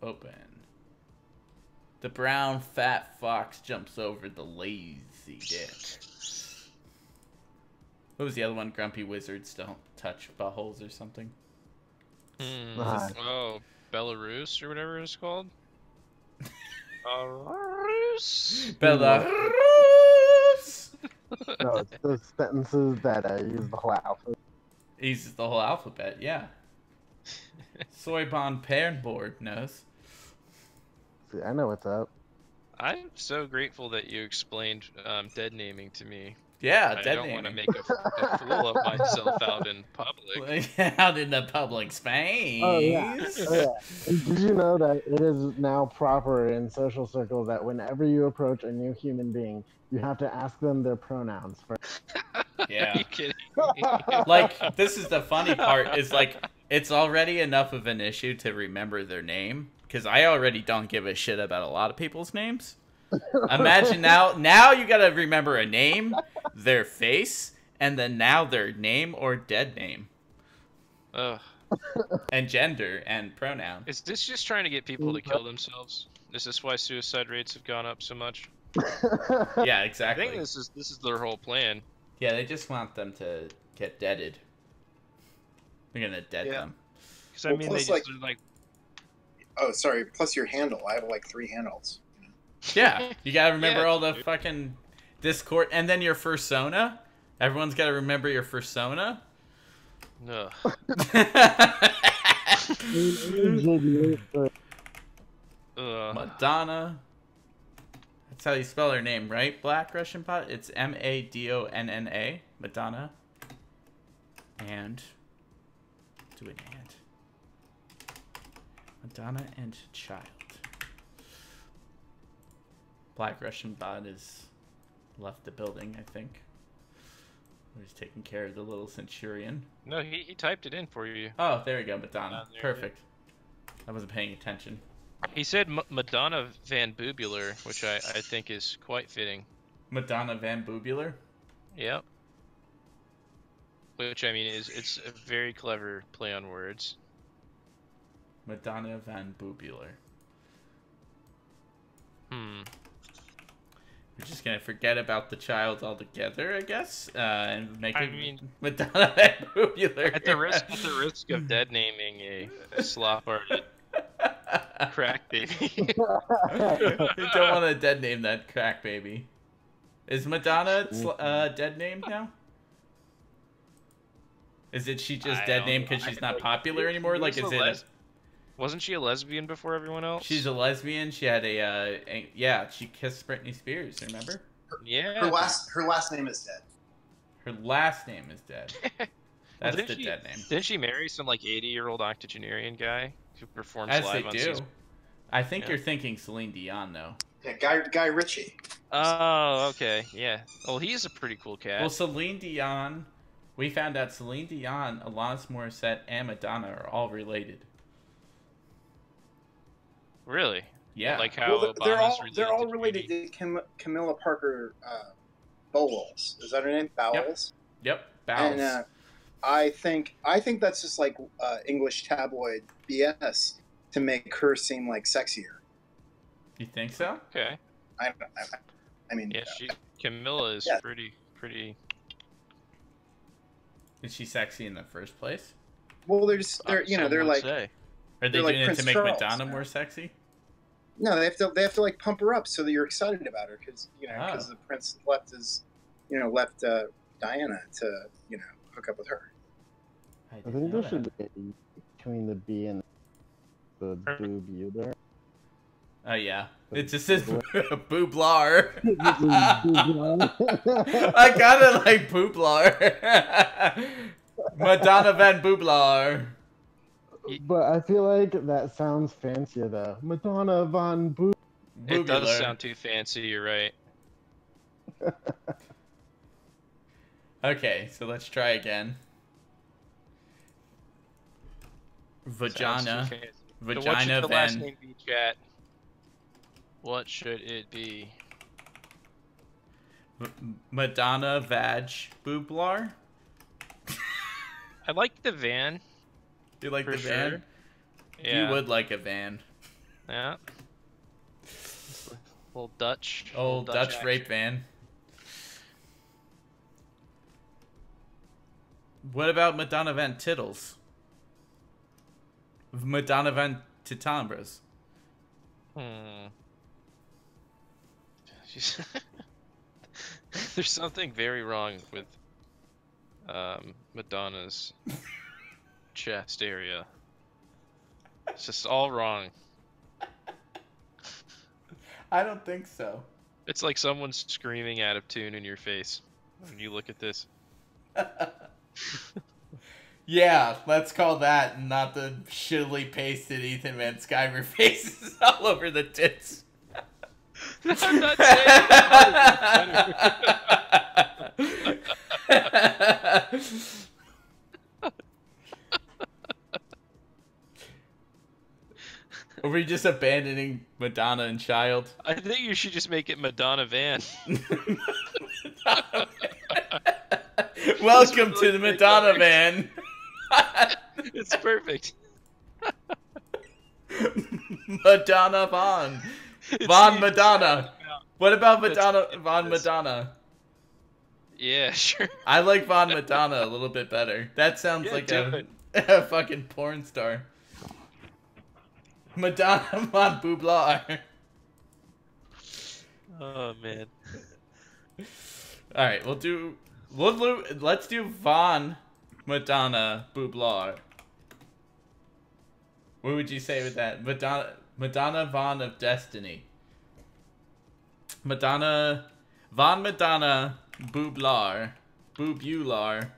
Open. The brown fat fox jumps over the lazy dick. What was the other one? Grumpy wizards don't touch buttholes or something. Ah. Oh, Belarus or whatever it's called. Belarus. Belarus! No, it's those sentences that use the whole alphabet. Uses the whole alphabet, yeah. Soybon Pernboard knows. See, I know what's up. I'm so grateful that you explained dead naming to me. Yeah, I dead don't want to naming. make a fool of myself out in public. Out in the public space. Oh yeah. Oh yeah. And did you know that it is now proper in social circles that whenever you approach a new human being, you have to ask them their pronouns first? Are Yeah. you kidding? Like, this is the funny part, is like, it's already enough of an issue to remember their name, because I already don't give a shit about a lot of people's names. Imagine now you gotta remember a name, their face, and then now their name or dead name, Ugh. and gender and pronoun. Is this just trying to get people to kill themselves? Is this why suicide rates have gone up so much? Yeah, I exactly. think this is their whole plan. Yeah, they just want them to get deaded. They're gonna dead Yeah. them. Because I Well, mean, plus, they just they're like, Oh, sorry. Plus your handle. I have like 3 handles. Yeah, you gotta remember Yeah, all the dude. fucking Discord, and then your fursona. Everyone's gotta remember your fursona. ugh. Ugh. Madonna. That's how you spell her name, right? Black Russian Pot. It's Madonna. Madonna. And do an and. Madonna and child. Black Russian Bot has left the building, I think. He's taking care of the little centurion. No, he typed it in for you. Oh, there we go, Madonna. there it Perfect. I wasn't paying attention. He said Madonna Van Bubular, which I think is quite fitting. Madonna Van Bubular. Yep. Which I mean it's a very clever play on words. Madonna Van Bubular. We're just gonna forget about the child altogether, I guess, and make I it mean, Madonna Van Bubular. At the risk of dead naming a slop-hearted crack baby. You don't want to dead name that crack baby. Is Madonna dead named now? Is it she just I dead don't named know. because she's not Like, popular anymore? Like, she is was it? Wasn't she a lesbian before everyone else? She's a lesbian. She had yeah. She kissed Britney Spears. Remember? Yeah. Her last name is dead. Her last name is dead. That's didn't the dead name. Didn't she marry some like 80-year-old octogenarian guy who performs As live they on do. season? I think Yeah. you're thinking Celine Dion though. Yeah, Guy Ritchie. Oh, okay, yeah. Well, he's a pretty cool cat. Well, Celine Dion. We found out Celine Dion, Alanis Morissette, and Madonna are all related. Really? Yeah. Like how Well, Obama's they're all to related Judy. to Camilla Parker Bowles. Is that her name? Bowles. Yep. Bowles. And I think that's just like English tabloid BS to make her seem like sexier. You think so? Okay. I mean, Yeah, Camilla is Yeah. pretty. Is she sexy in the first place? well, they're some they're would like say. Are they They're like doing it Prince to make Charles, Madonna man. more sexy? no, they have to like pump her up so that you're excited about her because Oh. the prince left Diana to hook up with her. I think there should be between the B and the boobular. Oh yeah. It just says booblar. I got it like booblar. Madonna Van Booblar. But I feel like that sounds fancier though. Madonna von Boo. It does Boobular. sound too fancy. You're right. Okay, so let's try again. Vagina. Sounds too fancy. So what Vagina should the last Van. name be, chat? What should it be? Madonna Vag Booblar. I like the van. You like For the van? sure. Yeah. You would like a van. Yeah. Little Dutch. Old little Dutch action. rape van. What about Madonna Van Tittles? Madonna Van Titambras. She's There's something very wrong with Madonna's chest area. It's just all wrong. I don't think so. It's like someone screaming out of tune in your face when you look at this. Yeah, let's call that, not the shittily pasted Ethan Van Sciver faces all over the tits. I'm not saying that. Are we just abandoning Madonna and Child? I think you should just make it Madonna Van. Welcome to the Madonna Van. It's perfect. Madonna Von. Von Madonna. What about Madonna Von Madonna? Yeah, sure. I like Von Madonna a little bit better. That sounds like a fucking porn star. Madonna Von Bublar. Oh man. All right, let's do Von Madonna Bublar. What would you say with that? Madonna Von of Destiny. Von Madonna Bublar. Bubular.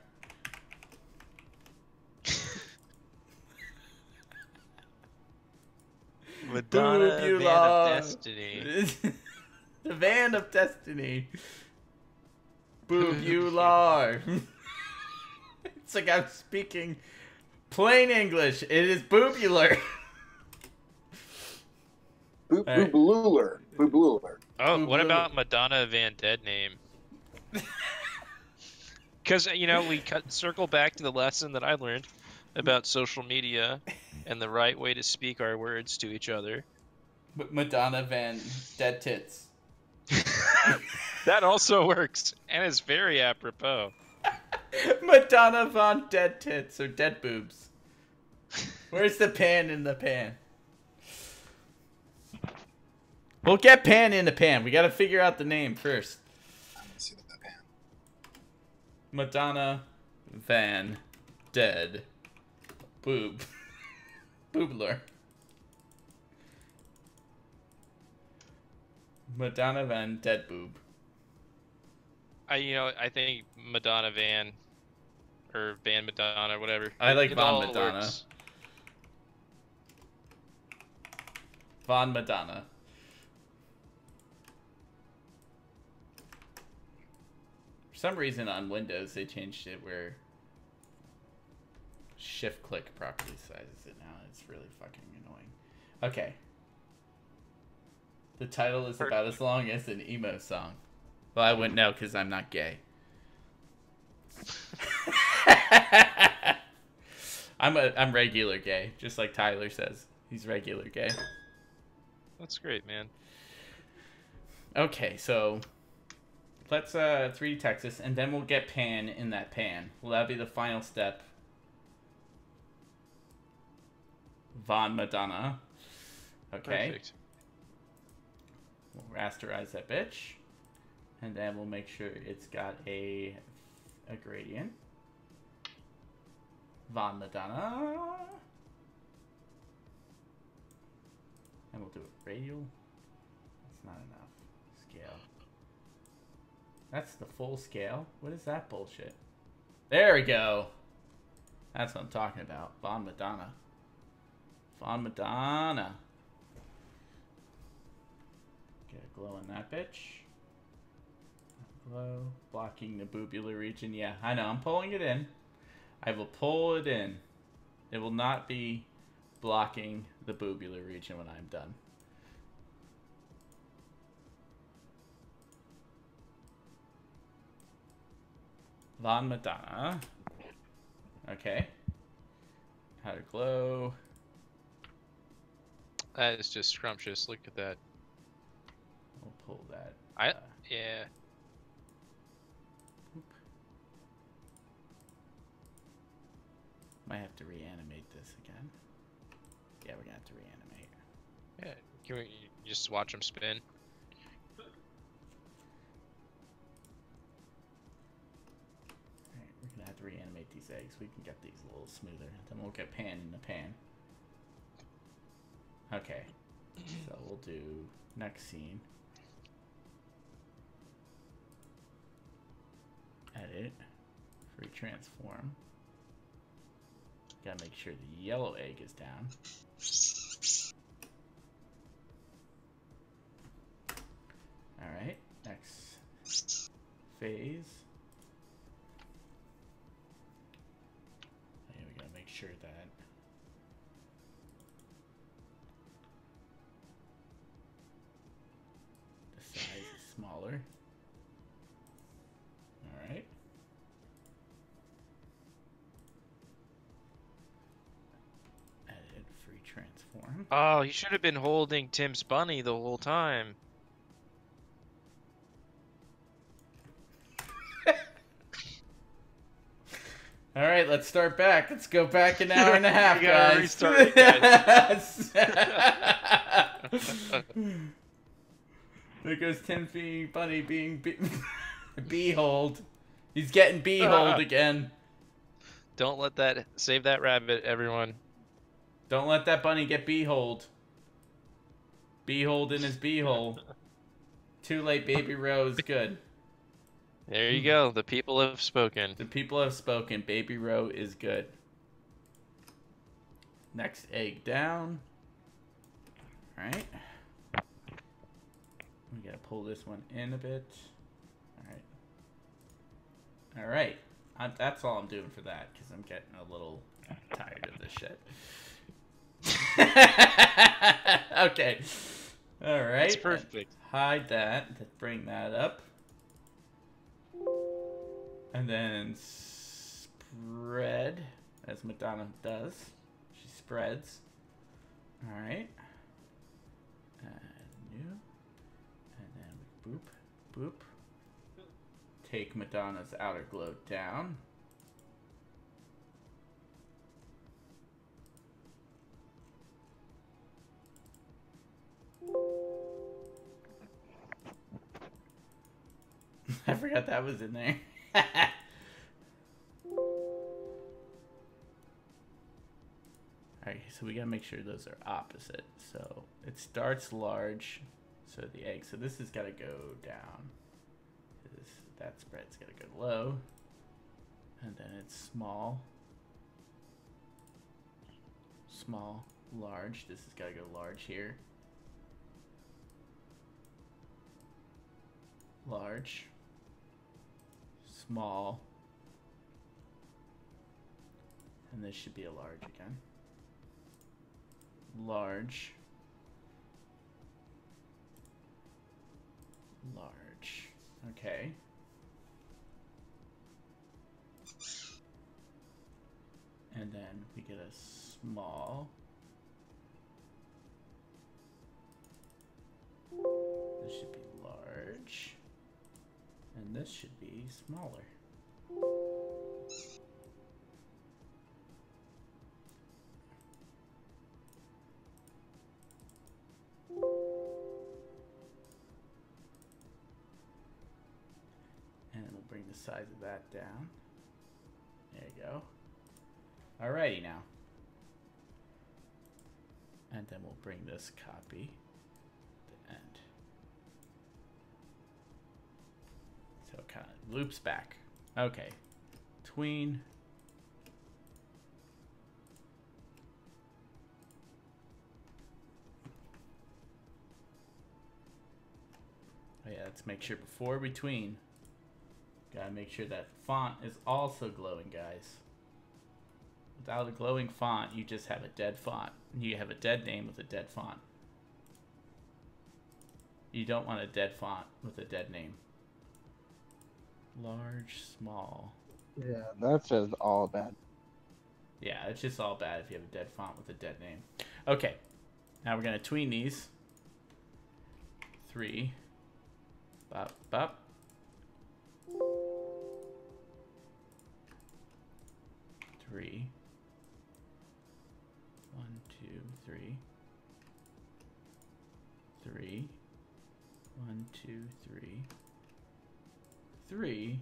Madonna Van of Destiny. The Van of Destiny. Bubular. It's like I'm speaking plain English. It is boobular. Boobular. Boobular. Oh, what about Madonna Van Dead name? Because, you know, we circle back to the lesson that I learned about social media and the right way to speak our words to each other. Madonna Van Dead Tits. That also works, and is very apropos. Madonna Von Dead Tits, or Dead Boobs. Where's the pan in the pan? We'll get pan in the pan. We gotta figure out the name first. I'm gonna see the pan. Madonna Van Dead Boob. Boobler. Madonna Van Dead Boob. I think Madonna Van, or Van Madonna, whatever. I like It Von all Madonna. works. Von Madonna. For some reason on Windows they changed it where shift click properly sizes it now. It's really fucking annoying. Okay. The title is about as long as an emo song. Well, I wouldn't know because I'm not gay. I'm regular gay, just like Tyler says. He's regular gay. That's great, man. Okay, so let's 3D Texas, and then we'll get pan in that pan. Will that be the final step? Von Madonna. Okay. Perfect. We'll rasterize that bitch. And then we'll make sure it's got a gradient. Von Madonna. And we'll do a radial. That's not enough. Scale. That's the full scale. What is that bullshit? There we go. That's what I'm talking about. Von Madonna. Von Madonna. Get a glow in that bitch. Glow. Blocking the boobular region. Yeah, I know. I'm pulling it in. I will pull it in. It will not be blocking the boobular region when I'm done. Von Madonna. Okay. How to glow. That is just scrumptious. Look at that. We'll pull that. Yeah. Might have to reanimate this again. Yeah, we're gonna have to reanimate. Yeah. Can we just watch them spin? Alright, we're gonna have to reanimate these eggs. We can get these a little smoother. Then we'll get pan in the pan. Okay. So we'll do next scene. Edit. Free transform. Gotta make sure the yellow egg is down. Alright, next phase. Okay, we gotta make sure that the size is smaller. Alright. Edit, free transform. Oh, he should have been holding Tim's bunny the whole time. All right, let's start back. Let's go back an hour and a half, You gotta guys. restart it, guys. There goes Tim being bunny being behold. He's getting behold again. Don't let that save that rabbit, everyone. Don't let that bunny get behold. Behold in his beehole. Too late, Baby Rose. Good. There you go. The people have spoken. The people have spoken. Baby Row is good. Next egg down. Alright. We gotta pull this one in a bit. Alright. Alright. That's all I'm doing for that, because I'm getting a little tired of this shit. Okay. Alright. It's perfect. Hide that. Bring that up. And then spread, as Madonna does. She spreads. Alright. New. And then we boop, boop. Take Madonna's outer glow down. I forgot that was in there. Alright, so we gotta make sure those are opposite. So it starts large, so the egg. So this has gotta go down. That spread's gotta go low. And then it's small. Small, large. This has gotta go large here. Large. Small. And this should be a large again. Large. Large. Okay. And then we get a small. This should be large. And this should be smaller. And we'll bring the size of that down. There you go. Alrighty now. And then we'll bring this copy to the end. So it kind of loops back. Okay. Tween. Oh yeah, let's make sure before we tween. Gotta make sure that font is also glowing, guys. Without a glowing font, you just have a dead font. You have a dead name with a dead font. You don't want a dead font with a dead name. Large, small. Yeah, that's just all bad. Yeah, it's just all bad if you have a dead font with a dead name. Okay, now we're gonna tween these. 3. Bop, bop. 3. 1, 2, 3. 3. 1, 2, 3. 3.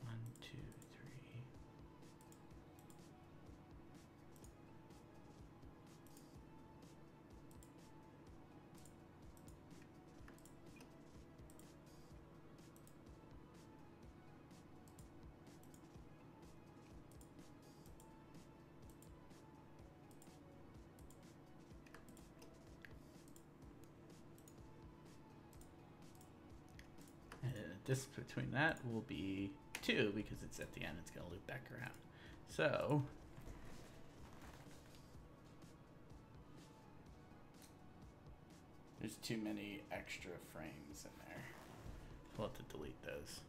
1, 2, 3. distance between that will be 2 because it's at the end. It's going to loop back around. So there's too many extra frames in there. We'll have to delete those.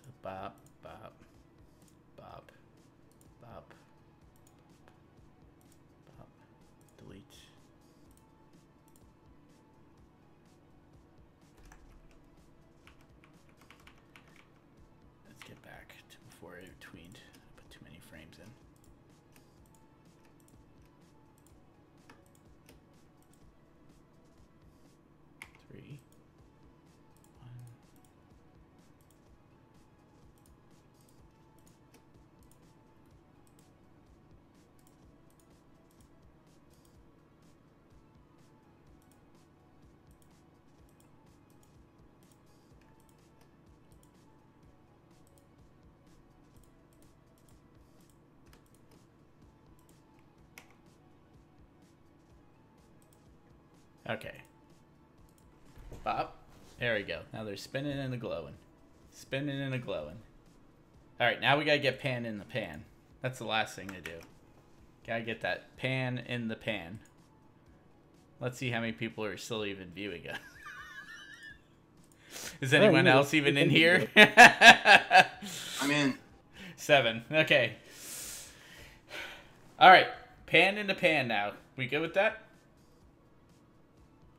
So bop, bop, bop, bop, bop, delete. Let's get back to before I tweened. I put too many frames in. Three. Okay. Bop. There we go. Now they're spinning and a glowing. Spinning and a glowing. Alright, now we gotta get pan in the pan. That's the last thing to do. Gotta get that pan in the pan. Let's see how many people are still even viewing us. Is anyone else even in here? I'm in. 7. Okay. Alright. Pan in the pan now. We good with that?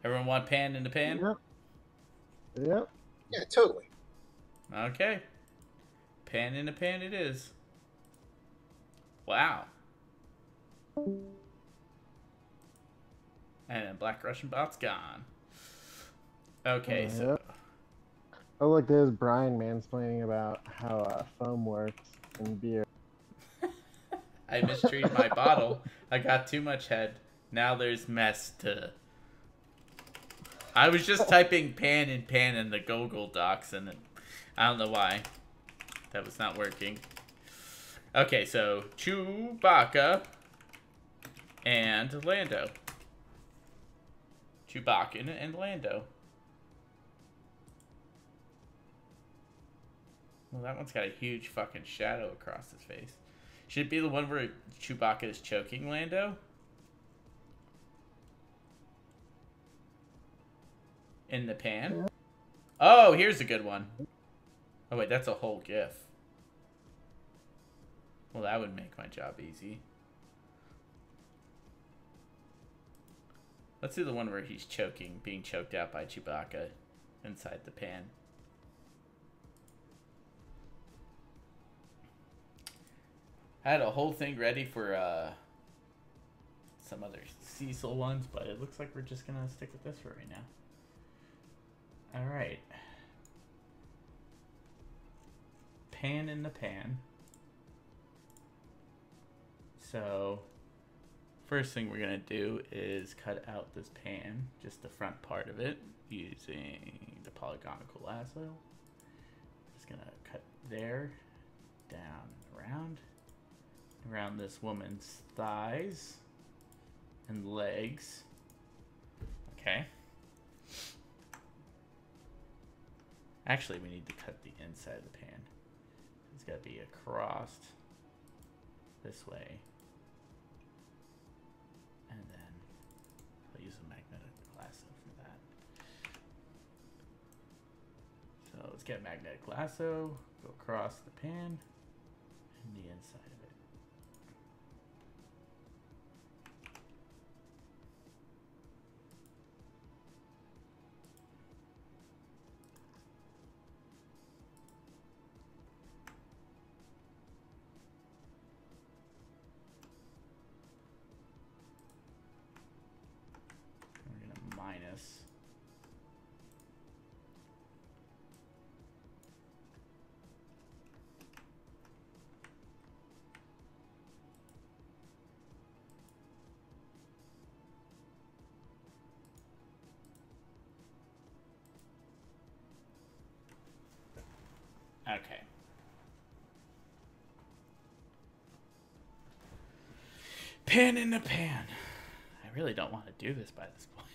Everyone want pan in the pan? Yep. Yep. Yeah, totally. Okay. Pan in the pan it is. Wow. And then Black Russian Bot's gone. Okay, so... Yep. Oh, look, there's Brian mansplaining about how foam works in beer. I mistreated my bottle. I got too much head. Now there's mess to... I was just typing pan in the Google Docs, and I don't know why. That was not working. Okay, so Chewbacca and Lando. Chewbacca and Lando. Well, that one's got a huge fucking shadow across his face. Should it be the one where Chewbacca is choking Lando? In the pan? Oh, here's a good one. Oh, wait, that's a whole GIF. Well, that would make my job easy. Let's do the one where he's choking, being choked out by Chewbacca inside the pan. I had a whole thing ready for some other Cecil ones, but it looks like we're just going to stick with this for right now. Alright. Pan in the pan. So, first thing we're going to do is cut out this pan, just the front part of it, using the polygonical lasso. Just going to cut there, down, around this woman's thighs and legs. Okay. Actually, we need to cut the inside of the pan. It's got to be across this way. And then I'll use a magnetic lasso for that. So let's get magnetic lasso, go across the pan and the inside of it. Minus. Okay. Pan in the pan. I really don't want to do this by this point.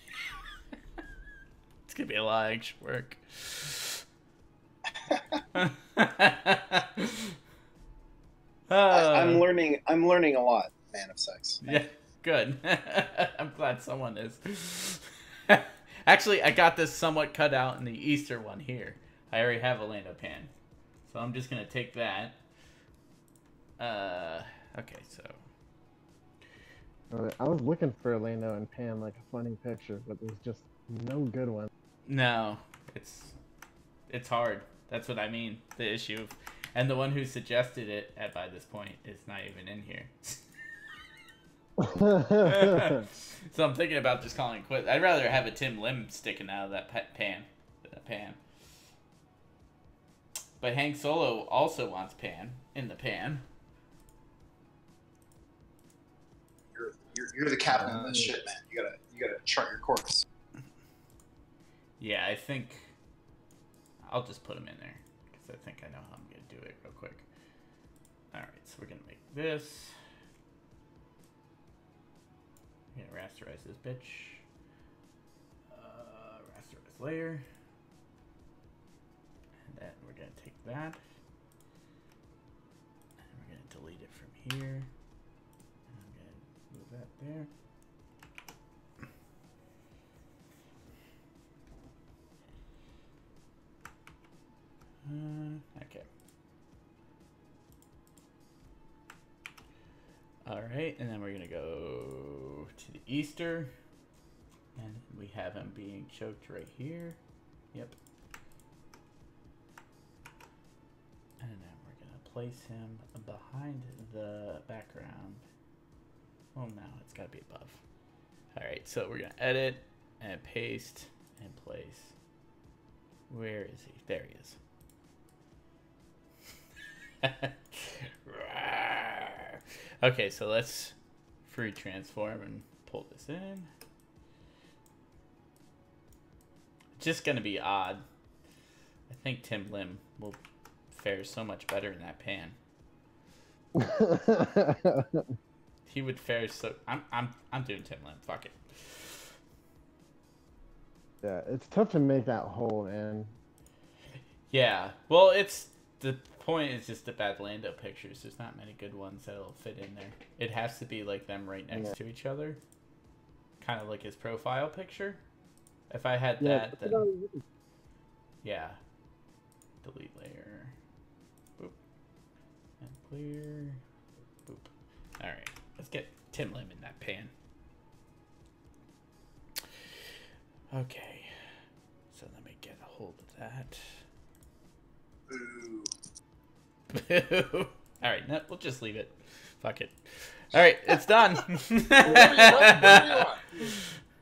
It's gonna be a lot of extra work. I'm learning. I'm learning a lot, Man of Sex. Yeah, good. I'm glad someone is. Actually, I got this somewhat cut out in the Easter one here. I already have a Lando pan, so I'm just gonna take that. Okay, so I was looking for Lando and Pan like a funny picture, but there's just no good one. no, it's hard. That's what I mean. The issue, and the one who suggested it by this point is not even in here. So I'm thinking about just calling it quits. I'd rather have a Tim Lim sticking out of that pan than a pan. But Hank Solo also wants pan in the pan. You're the captain of this ship, man. You gotta chart your course. Yeah, I think I'll just put him in there because I think I know how I'm gonna do it real quick. All right, so we're gonna make this. We're gonna rasterize this bitch. Rasterize layer, and then we're gonna take that, and we're gonna delete it from here. And I'm gonna move that there. Okay. All right, and then we're gonna go to the Easter, and we have him being choked right here. Yep. And then we're gonna place him behind the background. Oh no, it's gotta be above. All right, so we're gonna edit and paste and place. Where is he? There he is. Okay, so let's free transform and pull this in. Just gonna be odd. I think Tim Lim will fare so much better in that pan. He would fare so. I'm doing Tim Lim. Fuck it. Yeah, it's tough to make that hole in. Yeah. Well, it's the point is just the bad Lando pictures. There's not many good ones that'll fit in there. It has to be like them right next to each other, kind of like his profile picture. If I had that, then yeah. Delete layer. Boop. And clear. Boop. All right. Let's get Tim Lim in that pan. Okay. So let me get a hold of that. Ooh. All right, no, we'll just leave it. Fuck it. All right, it's done.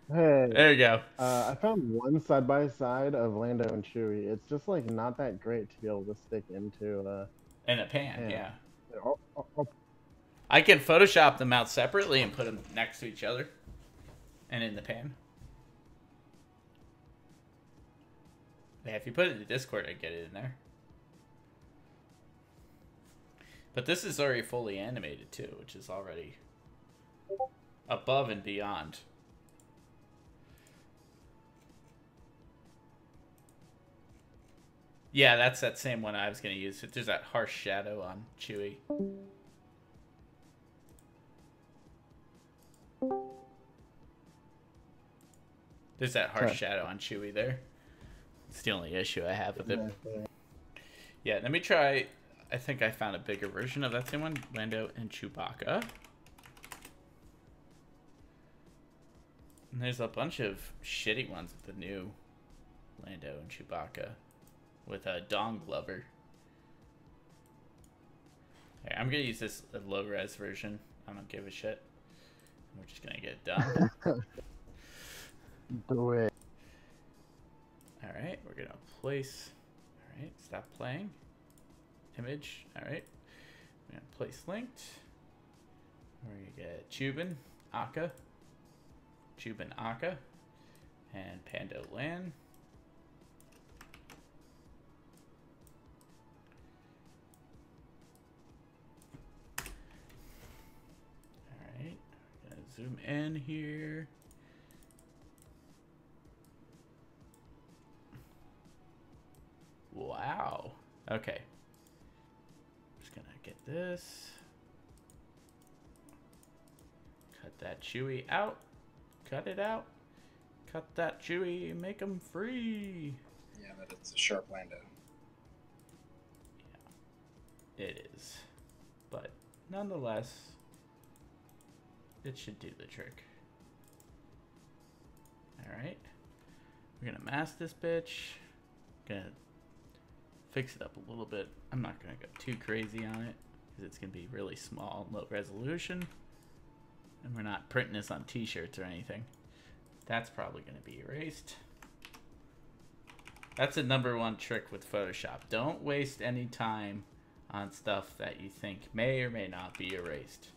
Hey, There you go. I found one side by side of Lando and Chewie. It's just like not that great to be able to stick into. In a pan, yeah. Oh. I can Photoshop them out separately and put them next to each other, and in the pan. Yeah, if you put it in the Discord, I'd get it in there. But this is already fully animated too, which is already above and beyond. Yeah, that's that same one I was going to use. There's that harsh shadow on Chewie. There's that harsh shadow on Chewie there. It's the only issue I have with it. Yeah, let me try. I think I found a bigger version of that same one. Lando and Chewbacca. And there's a bunch of shitty ones with the new Lando and Chewbacca. With a Dong Glover. Okay, I'm going to use this low-res version. I don't give a shit. We're just going to get it done. Do it. Alright, we're going to place... Alright, stop playing. Image. Alright. We're going to place linked. We're going to get Chubin, Akka. Chubin, Akka. And Pando Lan. Alright. We're going to zoom in here. Wow. Okay. Just gonna get this. Cut that Chewy out. Cut it out. Cut that Chewy. Make him free. Yeah, but it's a sharp Lando. Yeah, it is. But nonetheless, it should do the trick. Alright. We're gonna mask this bitch. Gonna fix it up a little bit. I'm not gonna go too crazy on it because it's gonna be really small and low resolution. And we're not printing this on t-shirts or anything. That's probably gonna be erased. That's a #1 trick with Photoshop. Don't waste any time on stuff that you think may or may not be erased.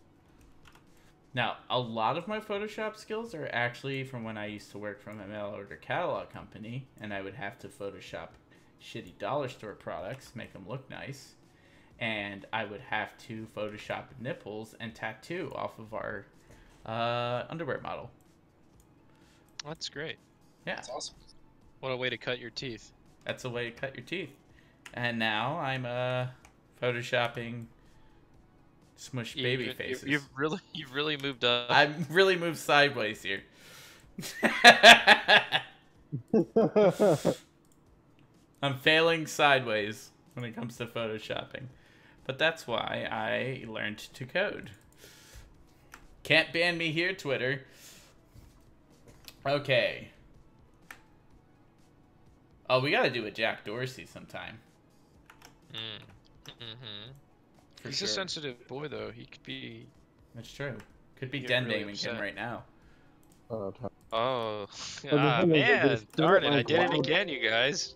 Now, a lot of my Photoshop skills are actually from when I used to work from a mail order catalog company, and I would have to Photoshop shitty dollar store products, make them look nice, and I would have to Photoshop nipples and tattoo off of our underwear model. That's great. Yeah. That's awesome. What a way to cut your teeth. That's a way to cut your teeth. And now I'm Photoshopping smush baby faces. You've really moved up. I've really moved sideways here. I'm failing sideways when it comes to Photoshopping. But that's why I learned to code. Can't ban me here, Twitter. Okay. Oh, we gotta do a Jack Dorsey sometime. He's sure. a sensitive boy, though. He could be... That's true. Could be Get den really naming him upset. right now. Oh, Oh, the ah, thing is, if man. we split Darn it it, I like did it wild- again, you guys.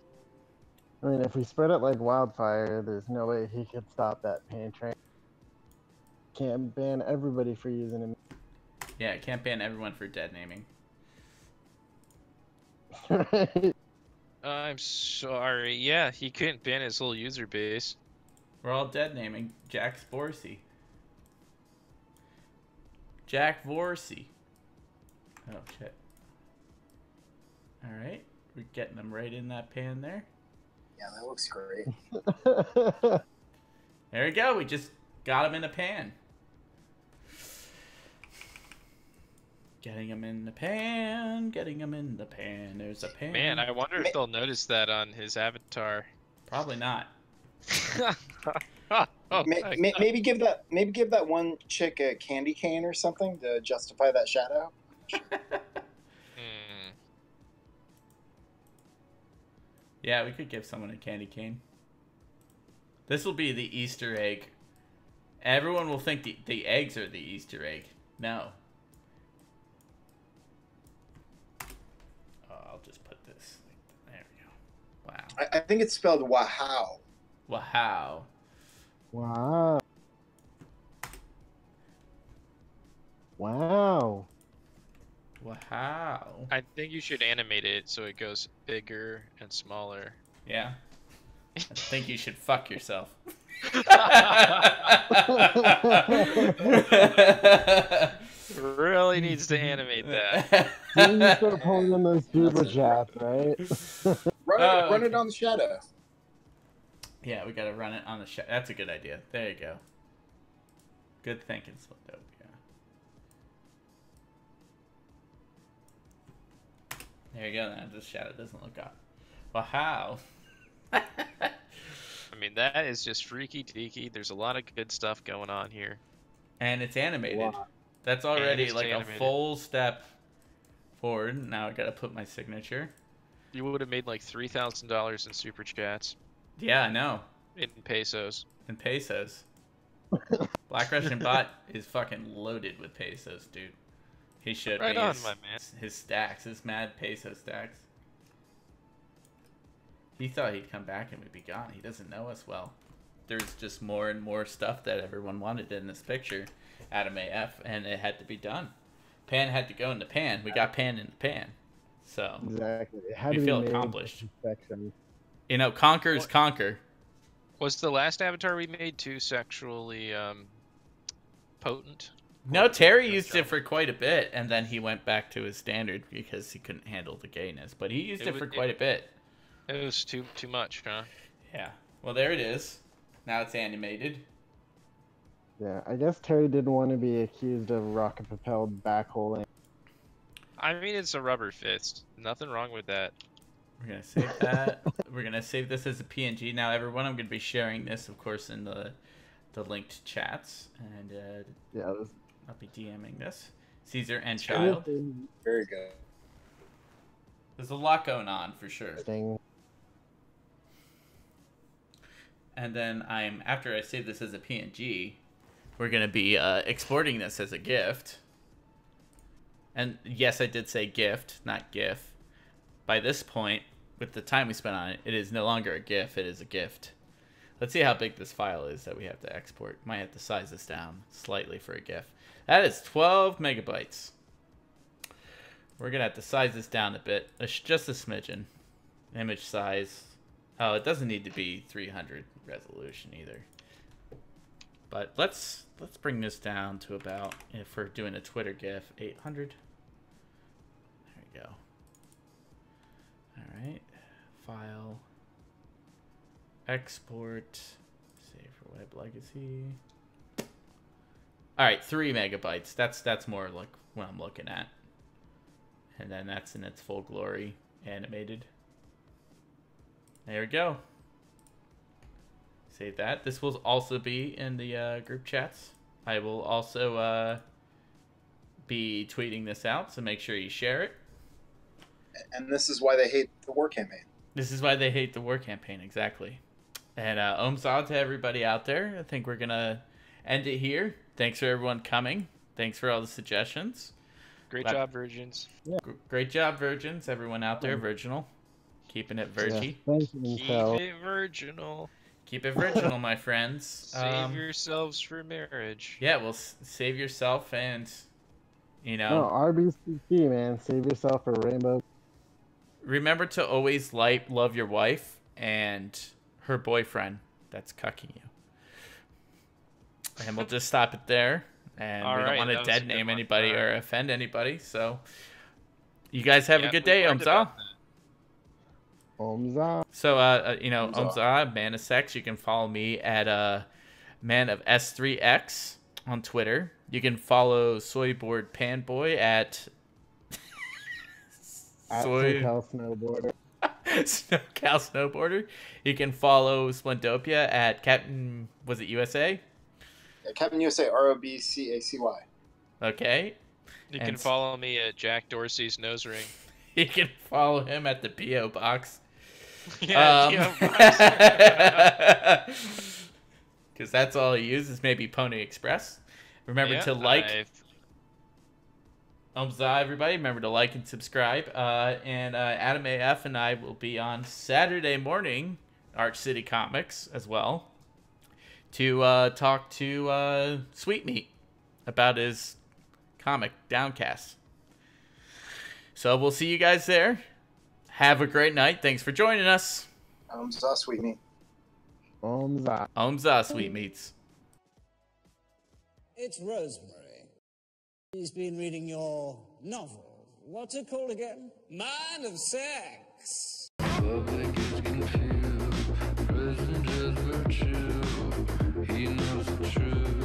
I mean, if we spread it like wildfire, there's no way he could stop that pain train. Can't ban everybody for using him. Yeah, I can't ban everyone for dead naming. Right? I'm sorry. Yeah, he couldn't ban his whole user base. We're all dead naming Jack Vorsey. Jack Vorsey. Oh, shit. Alright. We're getting them right in that pan there. Yeah, that looks great. There we go. We just got them in a pan. Getting them in the pan. Getting them in the pan. There's a pan. Man, I wonder if they'll notice that on his avatar. Probably not. Oh, my God. Maybe give that one chick a candy cane or something to justify that shadow. Hmm. Yeah, we could give someone a candy cane. This will be the Easter egg. Everyone will think the eggs are the Easter egg. No. Oh, I'll just put this. There we go. Wow. I think it's spelled wow. Wow. Wow. Wow. Wow. I think you should animate it so it goes bigger and smaller. Yeah. I think you should fuck yourself. Really needs to animate that. You need to start pulling in those super chats, right? Run okay. it on the shadow. Yeah, we gotta run it on the show. That's a good idea. There you go. Good thinking, Sliptopia. There you go. Now the shadow doesn't look up. Wow. I mean, that is just freaky deaky. There's a lot of good stuff going on here. And it's animated. Wow. That's already it's like animated. a full step forward. Now I gotta put my signature. You would have made like $3,000 in super chats Yeah, I know. in pesos. In pesos. Black Russian Bot is fucking loaded with pesos, dude. He should Right be. on, his, my man. His stacks, his mad peso stacks. He thought he'd come back and we'd be gone. He doesn't know us well. There's just more and more stuff that everyone wanted in this picture. Adam AF, and it had to be done. Pan had to go in the pan. We got pan in the pan. So, Exactly. It had We to be feel made to accomplished. perfection. you know, conquerors conquer. Was the last avatar we made too sexually potent? No, Terry used it for quite a bit, and then he went back to his standard because he couldn't handle the gayness. But he used it for quite a bit. It was too much, huh? Yeah. Well, there it is. Now it's animated. Yeah, I guess Terry didn't want to be accused of rocket-propelled backholing. I mean, it's a rubber fist. Nothing wrong with that. We're going to save that. We're going to save this as a PNG. Now, everyone, I'm going to be sharing this, of course, in the linked chats. And Yeah, I'll be DMing this. Caesar and Child. Very good. There's a lot going on, for sure. thing. And then after I save this as a PNG, we're going to be exporting this as a gift. And yes, I did say gift, not GIF. By this point, with the time we spent on it, it is no longer a GIF, it is a gift. Let's see how big this file is that we have to export. Might have to size this down slightly for a GIF. That is 12 megabytes. We're going to have to size this down a bit, just a smidgen. Image size. Oh, it doesn't need to be 300 resolution either. But let's bring this down to about, if we're doing a Twitter GIF, 800. There we go. All right. File. Export. Save for web legacy. All right, 3 megabytes. That's more like what I'm looking at. And then that's in its full glory, animated. There we go. Save that. This will also be in the group chats. I will also be tweeting this out, so make sure you share it. And this is why they hate the war campaign. This is why they hate the war campaign, exactly. And Omzad to everybody out there. I think we're going to end it here. Thanks for everyone coming. Thanks for all the suggestions. Great job, Virgins. Yeah. Great job, Virgins. Everyone out there, Virginal. Keeping it virgy. Yeah, thank you, Keep Michelle. it virginal. Keep it virginal, my friends. Save yourselves for marriage. Yeah, well, save yourself and, you know. No, RBCP, man. Save yourself a rainbow. Remember to always love your wife and her boyfriend that's cucking you. And we'll just stop it there. And we don't want to dead name anybody or offend anybody. So you guys have a good day, Omza. Omza. So, you know, Omza, Man of Sex, you can follow me at Man of S3X on Twitter. You can follow Soyboard Panboy at SoCal Snowboarder. SoCal Snowboarder. You can follow Splendopia at Captain, was it USA? Yeah, Captain USA, ROBCACY. Okay. You can follow me at Jack Dorsey's nose ring. You can follow him at the P.O. Box. Yeah, because that's all he uses. Maybe Pony Express. Remember to like. Everybody. Remember to like and subscribe. And Adam AF and I will be on Saturday morning, Arch City Comics as well, to talk to Sweetmeat about his comic Downcast. So we'll see you guys there. Have a great night. Thanks for joining us. Omza, Sweetmeat. Omza. Omza, Sweetmeats. It's Rosemary. She's been reading your novel. What's it called again? Man of Sex. Public is confused, president is virtue, he knows the truth.